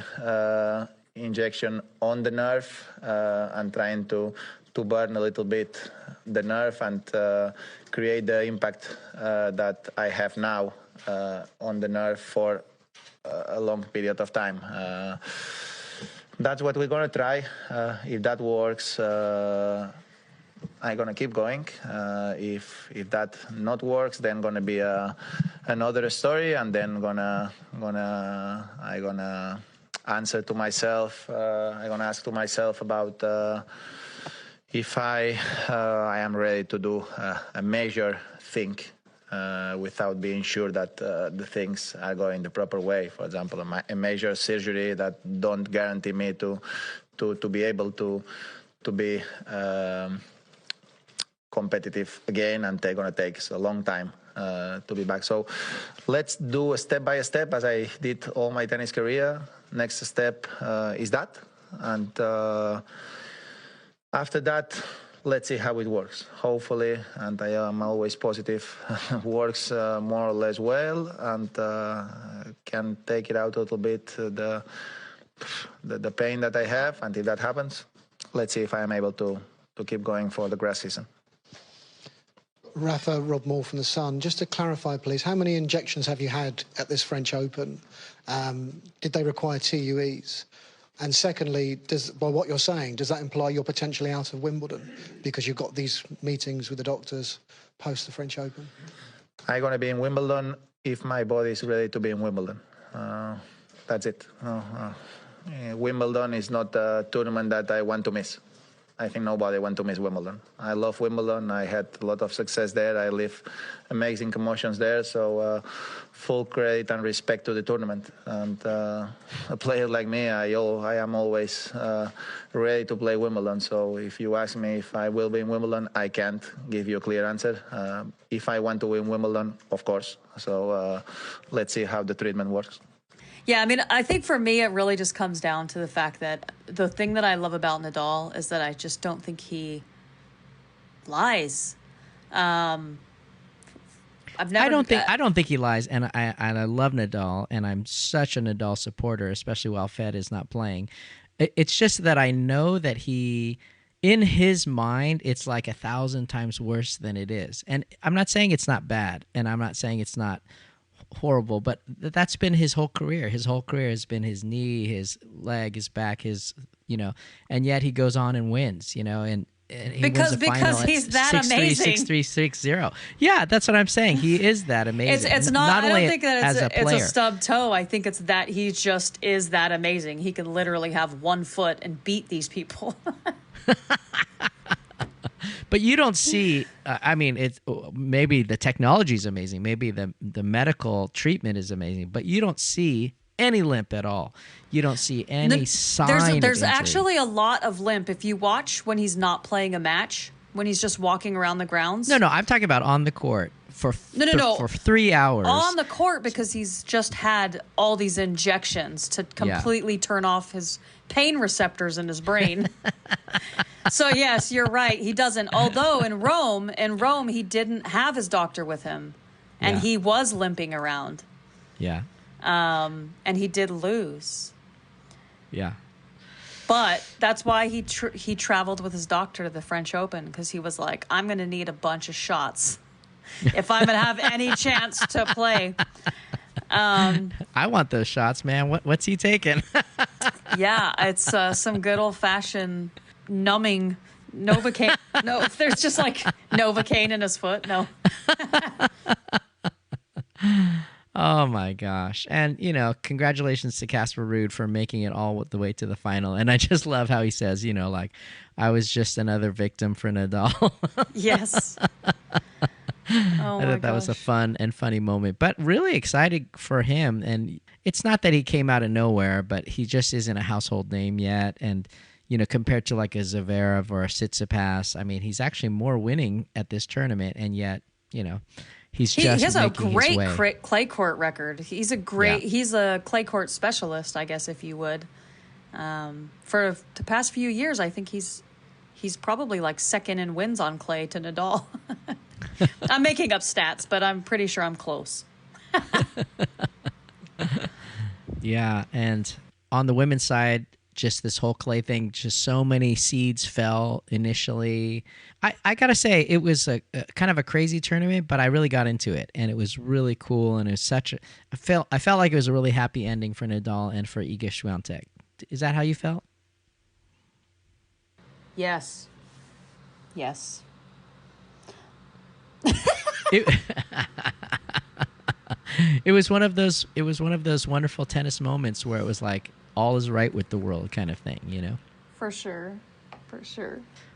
injection on the nerve and trying to burn a little bit the nerve and create the impact that I have now on the nerve for a long period of time. That's what we're going to try. If that works, I'm going to keep going. If that not works, then going to be another story, and then I'm gonna answer to myself. I'm gonna ask to myself about if I am ready to do a major thing without being sure that the things are going the proper way. For example, a major surgery that don't guarantee me to be able to be competitive again, and they're going to take a long time to be back. So let's do a step by step as I did all my tennis career. Next step is that, and after that, let's see how it works. Hopefully, and I am always positive, works more or less well, and can take it out a little bit the pain that I have. And if that happens, let's see if I am able to keep going for the grass season. Rafa, Rob Moore from The Sun. Just to clarify, please, how many injections have you had at this French Open? Did they require TUEs? And secondly, by what you're saying, does that imply you're potentially out of Wimbledon because you've got these meetings with the doctors post the French Open? I'm going to be in Wimbledon if my body is ready to be in Wimbledon. That's it. Wimbledon is not a tournament that I want to miss. I think nobody wants to miss Wimbledon. I love Wimbledon. I had a lot of success there. I live amazing emotions there. So full credit and respect to the tournament. And a player like me, I am always ready to play Wimbledon. So if you ask me if I will be in Wimbledon, I can't give you a clear answer. If I want to win Wimbledon, of course. So let's see how the treatment works. Yeah, I mean, I think for me, it really just comes down to the fact that the thing that I love about Nadal is that I just don't think he lies. I don't think he lies, and I love Nadal, and I'm such a Nadal supporter, especially while Fed is not playing. It's just that I know that in his mind, it's like 1,000 times worse than it is. And I'm not saying it's not bad, and I'm not saying it's not horrible, but that's been his whole career. His whole career has been his knee, his leg, his back, and yet he goes on and wins, and he wins the final he's that 6-3, amazing. 6-3, 6-0. Yeah, that's what I'm saying. He is that amazing. It's not. I don't think that it's a player. stub toe. I think it's that he just is that amazing. He can literally have one foot and beat these people. But you don't see. It's maybe the technology is amazing. Maybe the medical treatment is amazing. But you don't see any limp at all. You don't see any sign. There's of injury. actually a lot of limp if you watch when he's not playing a match, when he's just walking around the grounds. No, I'm talking about on the court for 3 hours. On the court, because he's just had all these injections to completely turn off his pain receptors in his brain. So yes, you're right. He doesn't. Although in Rome, he didn't have his doctor with him, and he was limping around. Yeah. And he did lose. Yeah. But that's why he traveled with his doctor to the French Open, because he was like, I'm going to need a bunch of shots if I'm going to have any chance to play. I want those shots, man. What's he taking? Yeah, it's some good old-fashioned numbing Novocaine. No, if there's just like Novocaine in his foot, no. Oh my gosh. And, congratulations to Casper Ruud for making it all the way to the final. And I just love how he says, I was just another victim for Nadal. Yes. I thought that was a fun and funny moment, but really excited for him. And it's not that he came out of nowhere, but he just isn't a household name yet. And, compared to like a Zverev or a Tsitsipas, he's actually more winning at this tournament. And yet, he has a great clay court record. He's a clay court specialist, I guess, if you would. For the past few years, I think he's probably like second in wins on clay to Nadal. I'm making up stats, but I'm pretty sure I'm close. Yeah, and on the women's side, just this whole clay thing, just so many seeds fell initially. I gotta say, it was a kind of a crazy tournament, but I really got into it, and it was really cool, and it was I felt like it was a really happy ending for Nadal and for Iga Swiatek. Is that how you felt? Yes. Yes. It was one of those wonderful tennis moments where it was like all is right with the world kind of thing, For sure.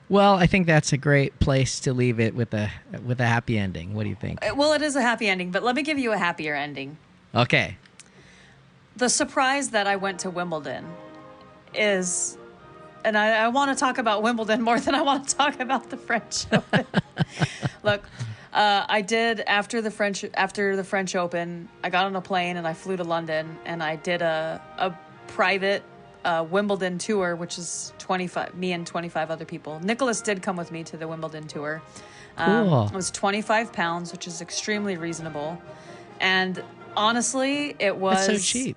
Well, I think that's a great place to leave it with a happy ending. What do you think? Well, it is a happy ending, but let me give you a happier ending. Okay. The surprise that I went to Wimbledon is, and I want to talk about Wimbledon more than I want to talk about the French Open. Look, I did after the French Open, I got on a plane and I flew to London, and I did a private Wimbledon tour, which is me and 25 other people. Nicholas did come with me to the Wimbledon tour. Cool. It was £25, which is extremely reasonable. And honestly, it was That's so cheap.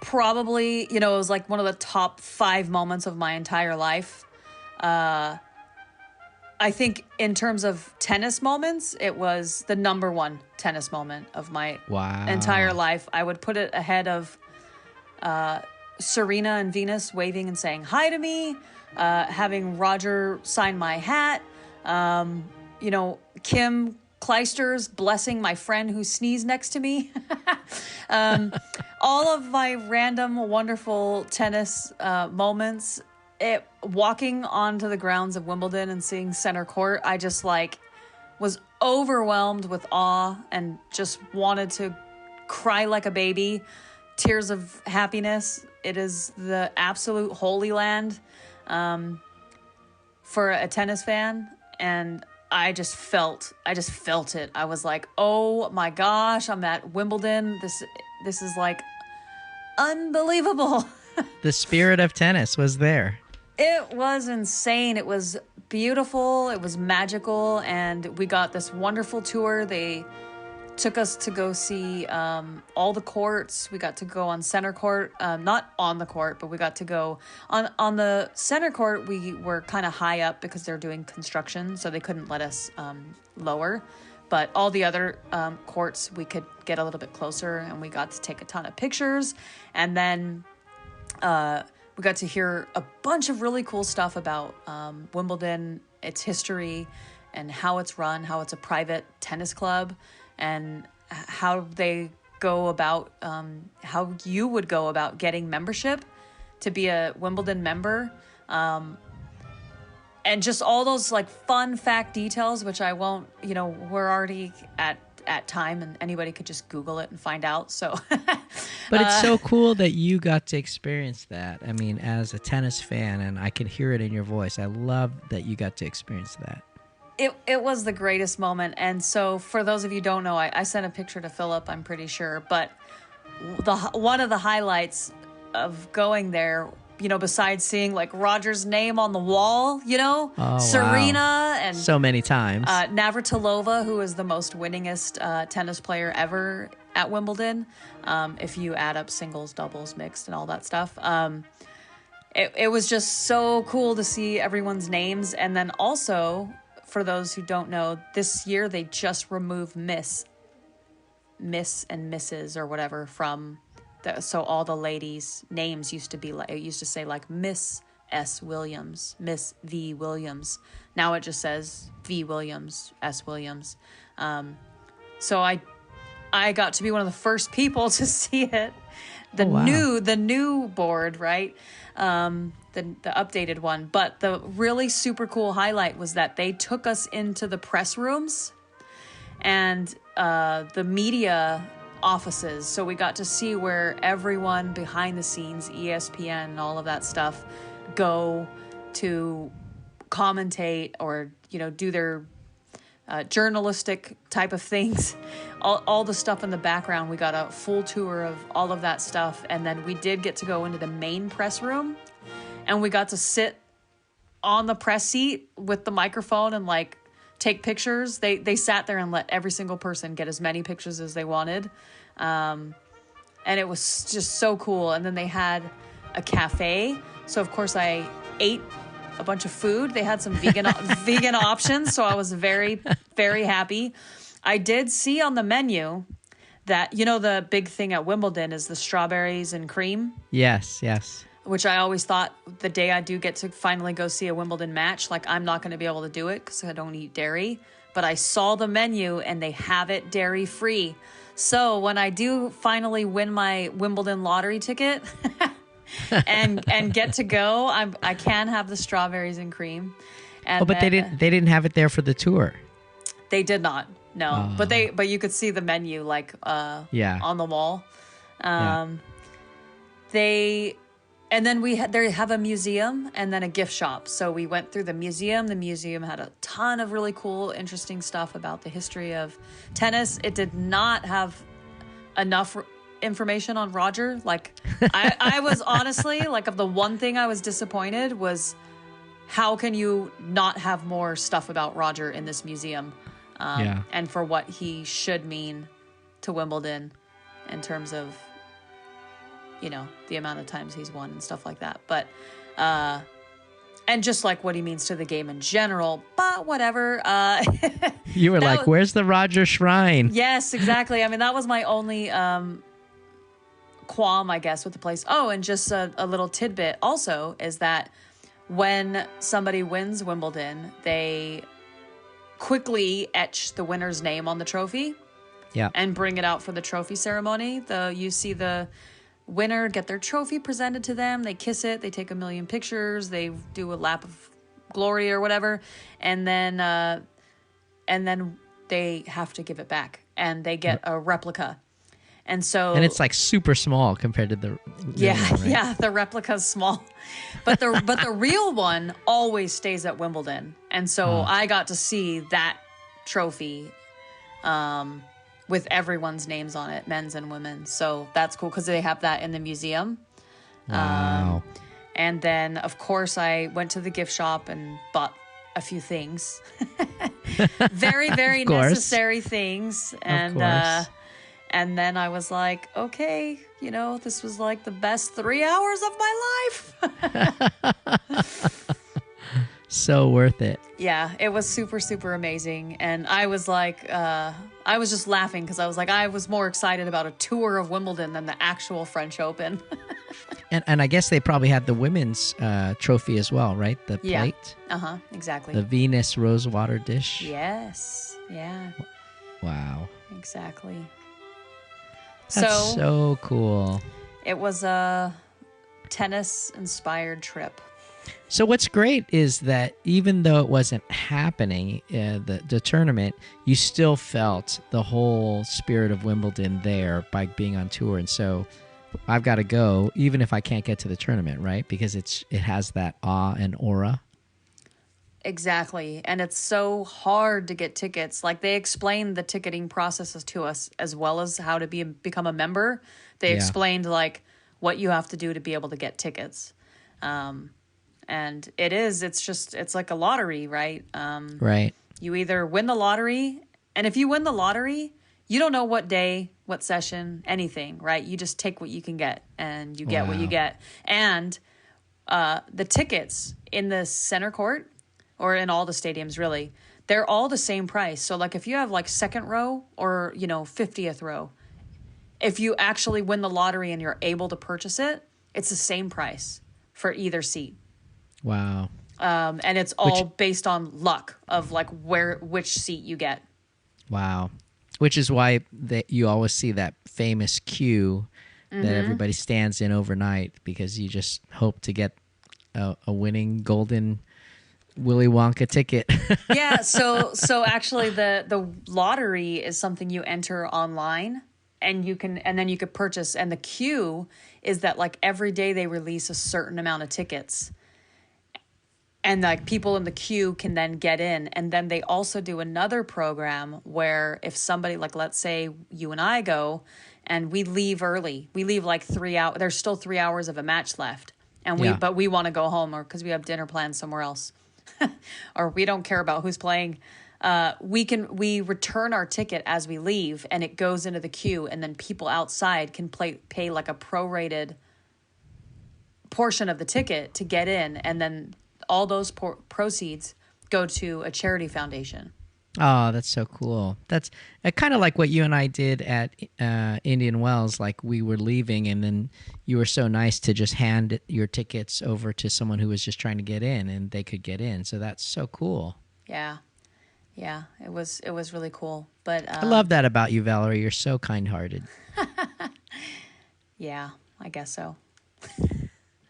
Probably, it was like one of the top 5 moments of my entire life. I think in terms of tennis moments, it was the number one tennis moment of my entire life. I would put it ahead of Serena and Venus waving and saying hi to me, having Roger sign my hat, Kim Clijsters blessing my friend who sneezed next to me. All of my random, wonderful tennis moments. Walking onto the grounds of Wimbledon and seeing center court, I just was overwhelmed with awe and just wanted to cry like a baby. Tears of happiness. It is the absolute holy land for a tennis fan, and I just felt it. I was like, oh my gosh, I'm at Wimbledon. This is like unbelievable. The spirit of tennis was there. It was insane. It was beautiful. It was magical. And we got this wonderful tour. They took us to go see all the courts. We got to go on center court, not on the court, but we got to go on the center court. We were kind of high up because they're doing construction, so they couldn't let us lower. But all the other courts, we could get a little bit closer, and we got to take a ton of pictures. And then we got to hear a bunch of really cool stuff about Wimbledon, its history, and how it's run, how it's a private tennis club, and how they go about, how you would go about getting membership to be a Wimbledon member. And just all those like fun fact details, which I won't, we're already at time and anybody could just Google it and find out. So, but it's so cool that you got to experience that. I mean, as a tennis fan, and I can hear it in your voice. I love that you got to experience that. It was the greatest moment. And so for those of you who don't know, I sent a picture to Philip, I'm pretty sure. But one of the highlights of going there, besides seeing like Roger's name on the wall, Serena, wow. And so many times, Navratilova, who is the most winningest tennis player ever at Wimbledon, if you add up singles, doubles, mixed, and all that stuff. It was just so cool to see everyone's names. And then also, for those who don't know, this year they just removed Miss and Mrs. or whatever from. So all the ladies' names used to be like, it used to say like Miss S. Williams, Miss V. Williams. Now it just says V. Williams, S. Williams. So I got to be one of the first people to see it. The new board, right? The updated one. But the really super cool highlight was that they took us into the press rooms and the media offices, so we got to see where everyone behind the scenes, ESPN and all of that stuff, go to commentate or do their journalistic type of things. All the stuff in the background, we got a full tour of all of that stuff. And then we did get to go into the main press room, and we got to sit on the press seat with the microphone and like take pictures. They sat there and let every single person get as many pictures as they wanted. And it was just so cool. And then they had a cafe. So of course I ate a bunch of food. They had some vegan options. So I was very, very happy. I did see on the menu that, the big thing at Wimbledon is the strawberries and cream. Yes. Which I always thought the day I do get to finally go see a Wimbledon match, like I'm not going to be able to do it because I don't eat dairy. But I saw the menu and they have it dairy free. So when I do finally win my Wimbledon lottery ticket and get to go, I can have the strawberries and cream. And but they didn't have it there for the tour. They did not. No. But you could see the menu like on the wall. And then they have a museum and then a gift shop. So we went through the museum. The museum had a ton of really cool, interesting stuff about the history of tennis. It did not have enough information on Roger. Like I was honestly like, of the one thing I was disappointed was how can you not have more stuff about Roger in this museum? And for what he should mean to Wimbledon in terms of, the amount of times he's won and stuff like that. But, and just like what he means to the game in general, but whatever. You were like, where's the Roger Shrine? Yes, exactly. I mean, that was my only qualm, I guess, with the place. Oh, and just a little tidbit also is that when somebody wins Wimbledon, they quickly etch the winner's name on the trophy and bring it out for the trophy ceremony. You see the winner get their trophy presented to them, they kiss it, they take a million pictures, they do a lap of glory or whatever, and then they have to give it back and they get a replica. And it's like super small compared to the real one, right? The replica's small, but the real one always stays at Wimbledon. And so I got to see that trophy with everyone's names on it, men's and women's. So that's cool because they have that in the museum. Wow. And then, of course, I went to the gift shop and bought a few things. Very, very course. necessary things. And course. and then I was like, okay, you know, this was like the best 3 hours of my life. So worth it. Yeah, it was super, super amazing. And I was like, I was just laughing because I was like, I was more excited about a tour of Wimbledon than the actual French Open. And I guess they probably had the women's trophy as well, right? The plate. Exactly. The Venus Rosewater dish. Yes. Yeah. Wow. Exactly. That's so cool. It was a tennis-inspired trip. So what's great is that even though it wasn't happening, the tournament, you still felt the whole spirit of Wimbledon there by being on tour. And so I've got to go, even if I can't get to the tournament, right? Because it has that awe and aura. Exactly. And it's so hard to get tickets. Like, they explained the ticketing processes to us as well as how to become a member. They explained like what you have to do to be able to get tickets. And it's like a lottery, right? Right. You either win the lottery, and if you win the lottery, you don't know what day, what session, anything, right? You just take what you can get, and you get what you get. And the tickets in the center court, or in all the stadiums, really, they're all the same price. So, like, if you have, like, second row or, 50th row, if you actually win the lottery and you're able to purchase it, it's the same price for either seat. Wow. And it's all based on luck of, like, which seat you get. Wow. Which is why you always see that famous queue that everybody stands in overnight, because you just hope to get a winning golden Willy Wonka ticket. Yeah, so actually the lottery is something you enter online, and then you could purchase, and the queue is that, like, every day they release a certain amount of tickets. And, like, people in the queue can then get in. And then they also do another program where if somebody, like, let's say you and I go and we leave early, we leave like 3 hours, there's still 3 hours of a match left. And but we want to go home, or because we have dinner plans somewhere else, or we don't care about who's playing. We return our ticket as we leave, and it goes into the queue, and then people outside can pay like a prorated portion of the ticket to get in, and then all those proceeds go to a charity foundation. Oh, that's so cool. That's kind of like what you and I did at Indian Wells. Like, we were leaving, and then you were so nice to just hand your tickets over to someone who was just trying to get in, and they could get in. So that's so cool. Yeah, it was really cool. But I love that about you, Valerie. You're so kind-hearted. Yeah, I guess so.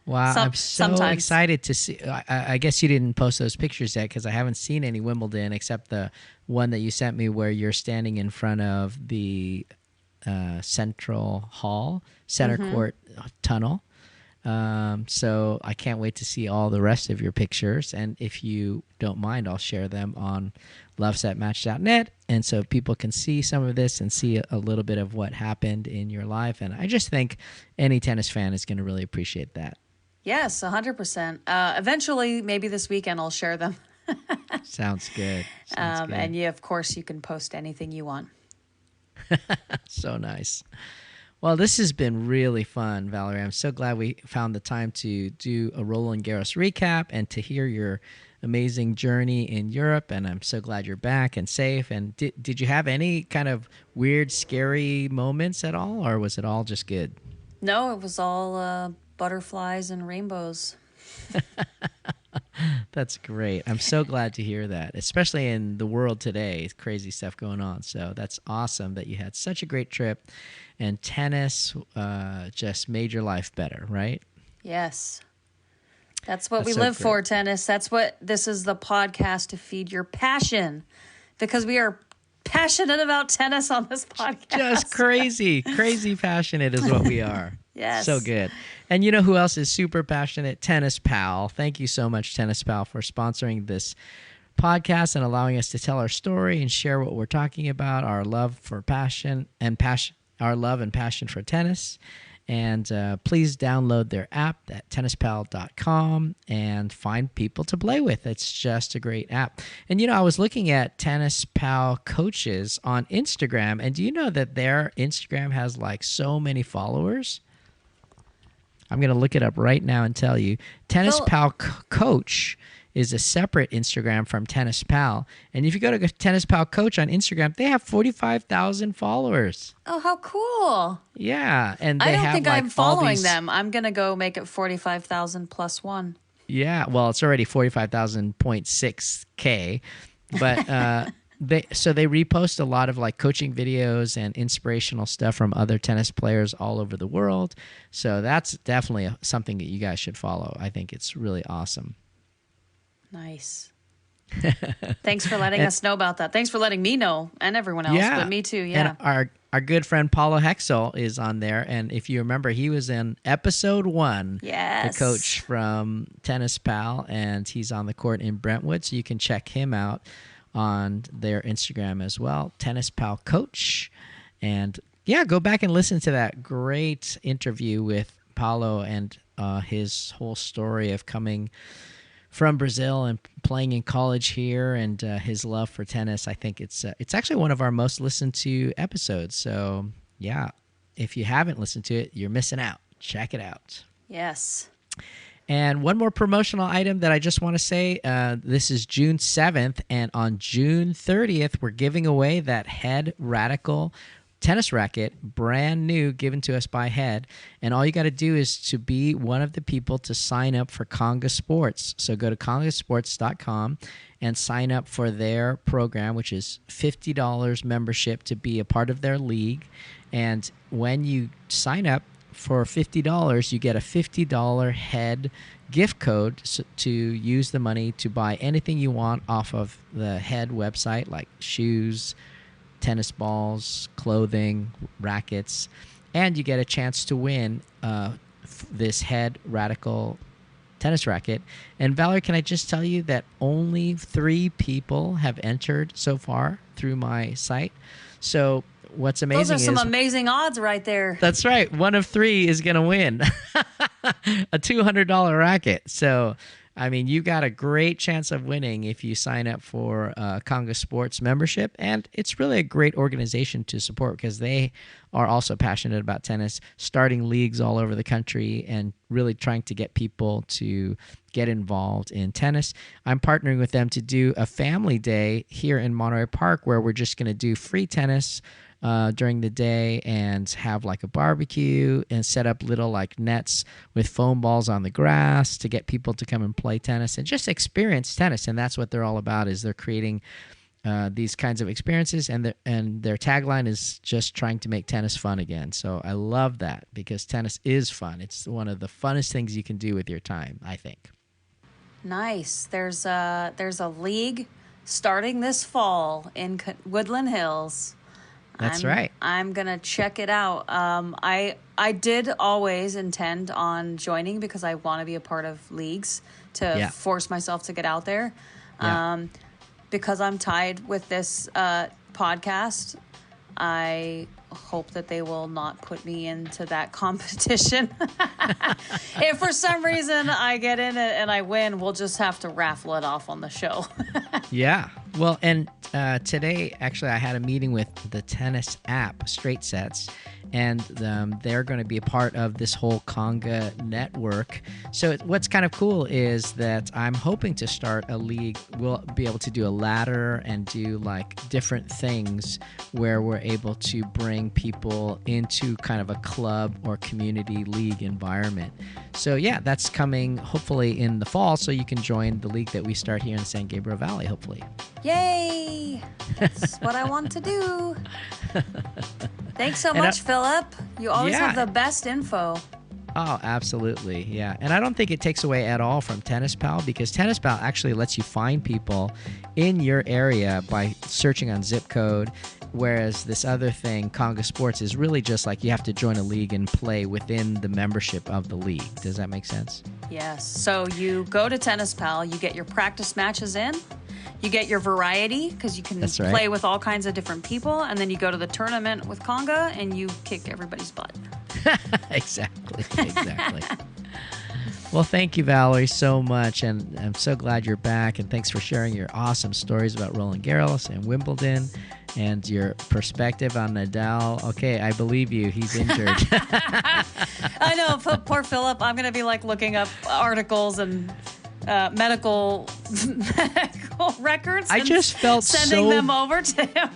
Wow, I'm so excited to see. I guess you didn't post those pictures yet, because I haven't seen any Wimbledon except the one that you sent me where you're standing in front of the central hall, center court tunnel. So I can't wait to see all the rest of your pictures. And if you don't mind, I'll share them on LoveSetMatch.net. And so people can see some of this and see a little bit of what happened in your life. And I just think any tennis fan is going to really appreciate that. Yes, 100%. Eventually, maybe this weekend, I'll share them. Sounds good. And of course, you can post anything you want. So nice. Well, this has been really fun, Valerie. I'm so glad we found the time to do a Roland Garros recap and to hear your amazing journey in Europe. And I'm so glad you're back and safe. And did you have any kind of weird, scary moments at all, or was it all just good? No, it was all butterflies and rainbows. That's great. I'm so glad to hear that, especially in the world today. Crazy stuff going on. So that's awesome that you had such a great trip, and tennis just made your life better, right? Yes. That's what we live for, tennis. That's what this is, the podcast to feed your passion, because we are passionate about tennis on this podcast. Just crazy passionate is what we are. Yes. So good. And you know who else is super passionate? Tennis Pal. Thank you so much, Tennis Pal, for sponsoring this podcast and allowing us to tell our story and share what we're talking about, our love and passion for tennis. And please download their app at tennispal.com and find people to play with. It's just a great app. And, I was looking at Tennis Pal coaches on Instagram, and do you know that their Instagram has like so many followers? I'm going to look it up right now and tell you. Tennis Pal Coach is a separate Instagram from Tennis Pal. And if you go to Tennis Pal Coach on Instagram, they have 45,000 followers. Oh, how cool. Yeah. And I they don't have think like I'm following these... them. I'm going to go make it 45,000 plus one. Yeah. Well, it's already 45,000.6K. But they repost a lot of like coaching videos and inspirational stuff from other tennis players all over the world. So that's definitely something that you guys should follow. I think it's really awesome. Nice. Thanks for letting us know about that. Thanks for letting me know and everyone else, but me too, yeah. And our good friend Paulo Hexel is on there, and if you remember, he was in episode 1, yes, the coach from Tennis Pal, and he's on the court in Brentwood, so you can check him out on their Instagram as well, Tennis Pal Coach. And yeah, go back and listen to that great interview with Paulo and his whole story of coming from Brazil and playing in college here, and his love for tennis. I think it's actually one of our most listened to episodes. So yeah, if you haven't listened to it, you're missing out. Check it out. Yes. And one more promotional item that I just want to say, this is June 7th, and on June 30th, we're giving away that Head Radical tennis racket, brand new, given to us by Head. And all you got to do is to be one of the people to sign up for Conga Sports. So go to congasports.com and sign up for their program, which is $50 membership to be a part of their league. And when you sign up for $50, you get a $50 Head gift code to use the money to buy anything you want off of the Head website, like shoes, tennis balls, clothing, rackets, and you get a chance to win this Head Radical tennis racket. And Valerie, can I just tell you that only 3 people have entered so far through my site? So what's amazing is... Those are some amazing odds right there. That's right. 1 of 3 is going to win a $200 racket. So, I mean, you got a great chance of winning if you sign up for Conga Sports membership. And it's really a great organization to support because they are also passionate about tennis, starting leagues all over the country and really trying to get people to get involved in tennis. I'm partnering with them to do a family day here in Monterey Park where we're just going to do free tennis during the day and have like a barbecue and set up little like nets with foam balls on the grass to get people to come and play tennis and just experience tennis. And that's what they're all about, is they're creating these kinds of experiences, and their tagline is just trying to make tennis fun again. So I love that because tennis is fun. It's one of the funnest things you can do with your time, I think. Nice. There's a league starting this fall in Woodland Hills. That's right. I'm going to check it out. I did always intend on joining because I want to be a part of leagues to force myself to get out there. Yeah. Because I'm tied with this podcast, I hope that they will not put me into that competition. If for some reason I get in it and I win, we'll just have to raffle it off on the show. Yeah. Well, and today, actually, I had a meeting with the tennis app, Straight Sets, and they're going to be a part of this whole Conga network. So what's kind of cool is that I'm hoping to start a league. We'll be able to do a ladder and do like different things where we're able to bring people into kind of a club or community league environment. So yeah, that's coming hopefully in the fall, so you can join the league that we start here in the San Gabriel Valley, hopefully. Yay! That's what I want to do. Thanks so much, Philip. You always have the best info. Oh, absolutely. Yeah. And I don't think it takes away at all from Tennis Pal, because Tennis Pal actually lets you find people in your area by searching on zip code. Whereas this other thing, Conga Sports, is really just like you have to join a league and play within the membership of the league. Does that make sense? Yes. So you go to Tennis Pal, you get your practice matches in, you get your variety because you can play with all kinds of different people, and then you go to the tournament with Conga and you kick everybody's butt. Exactly. Well, thank you, Valerie, so much, and I'm so glad you're back, and thanks for sharing your awesome stories about Roland Garros and Wimbledon and your perspective on Nadal. Okay, I believe you. He's injured. I know. Poor Philip. I'm going to be like looking up articles and medical records. I just felt sending them over to him.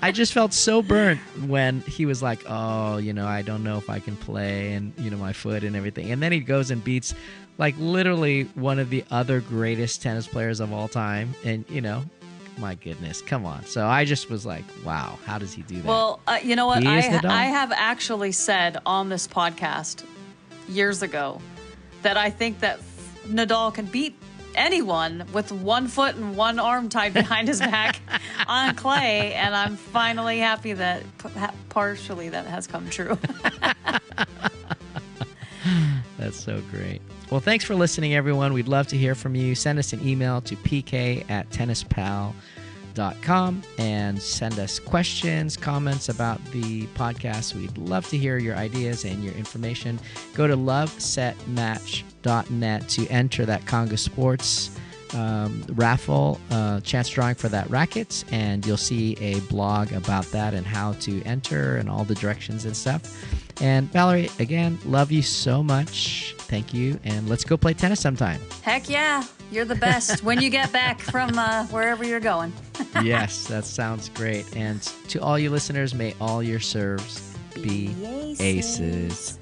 I just felt so burnt when he was like, oh, I don't know if I can play and, my foot and everything. And then he goes and beats like literally one of the other greatest tennis players of all time. And, my goodness, come on. So I just was like, wow, how does he do that? Well, you know what? He is Nadal. I have actually said on this podcast years ago that I think that Nadal can beat anyone with one foot and one arm tied behind his back on clay, and I'm finally happy that partially that has come true. That's so great. Well, thanks for listening, everyone. We'd love to hear from you. Send us an email to pk@tennispal.com and send us questions, comments about the podcast. We'd love to hear your ideas and your information. Go to LoveSetMatch.net to enter that Conga Sports raffle chance drawing for that racket, and you'll see a blog about that and how to enter and all the directions and stuff. And Valerie, again, love you so much. Thank you, and let's go play tennis sometime. Heck yeah, you're the best when you get back from wherever you're going. Yes, that sounds great. And to all you listeners, may all your serves be aces.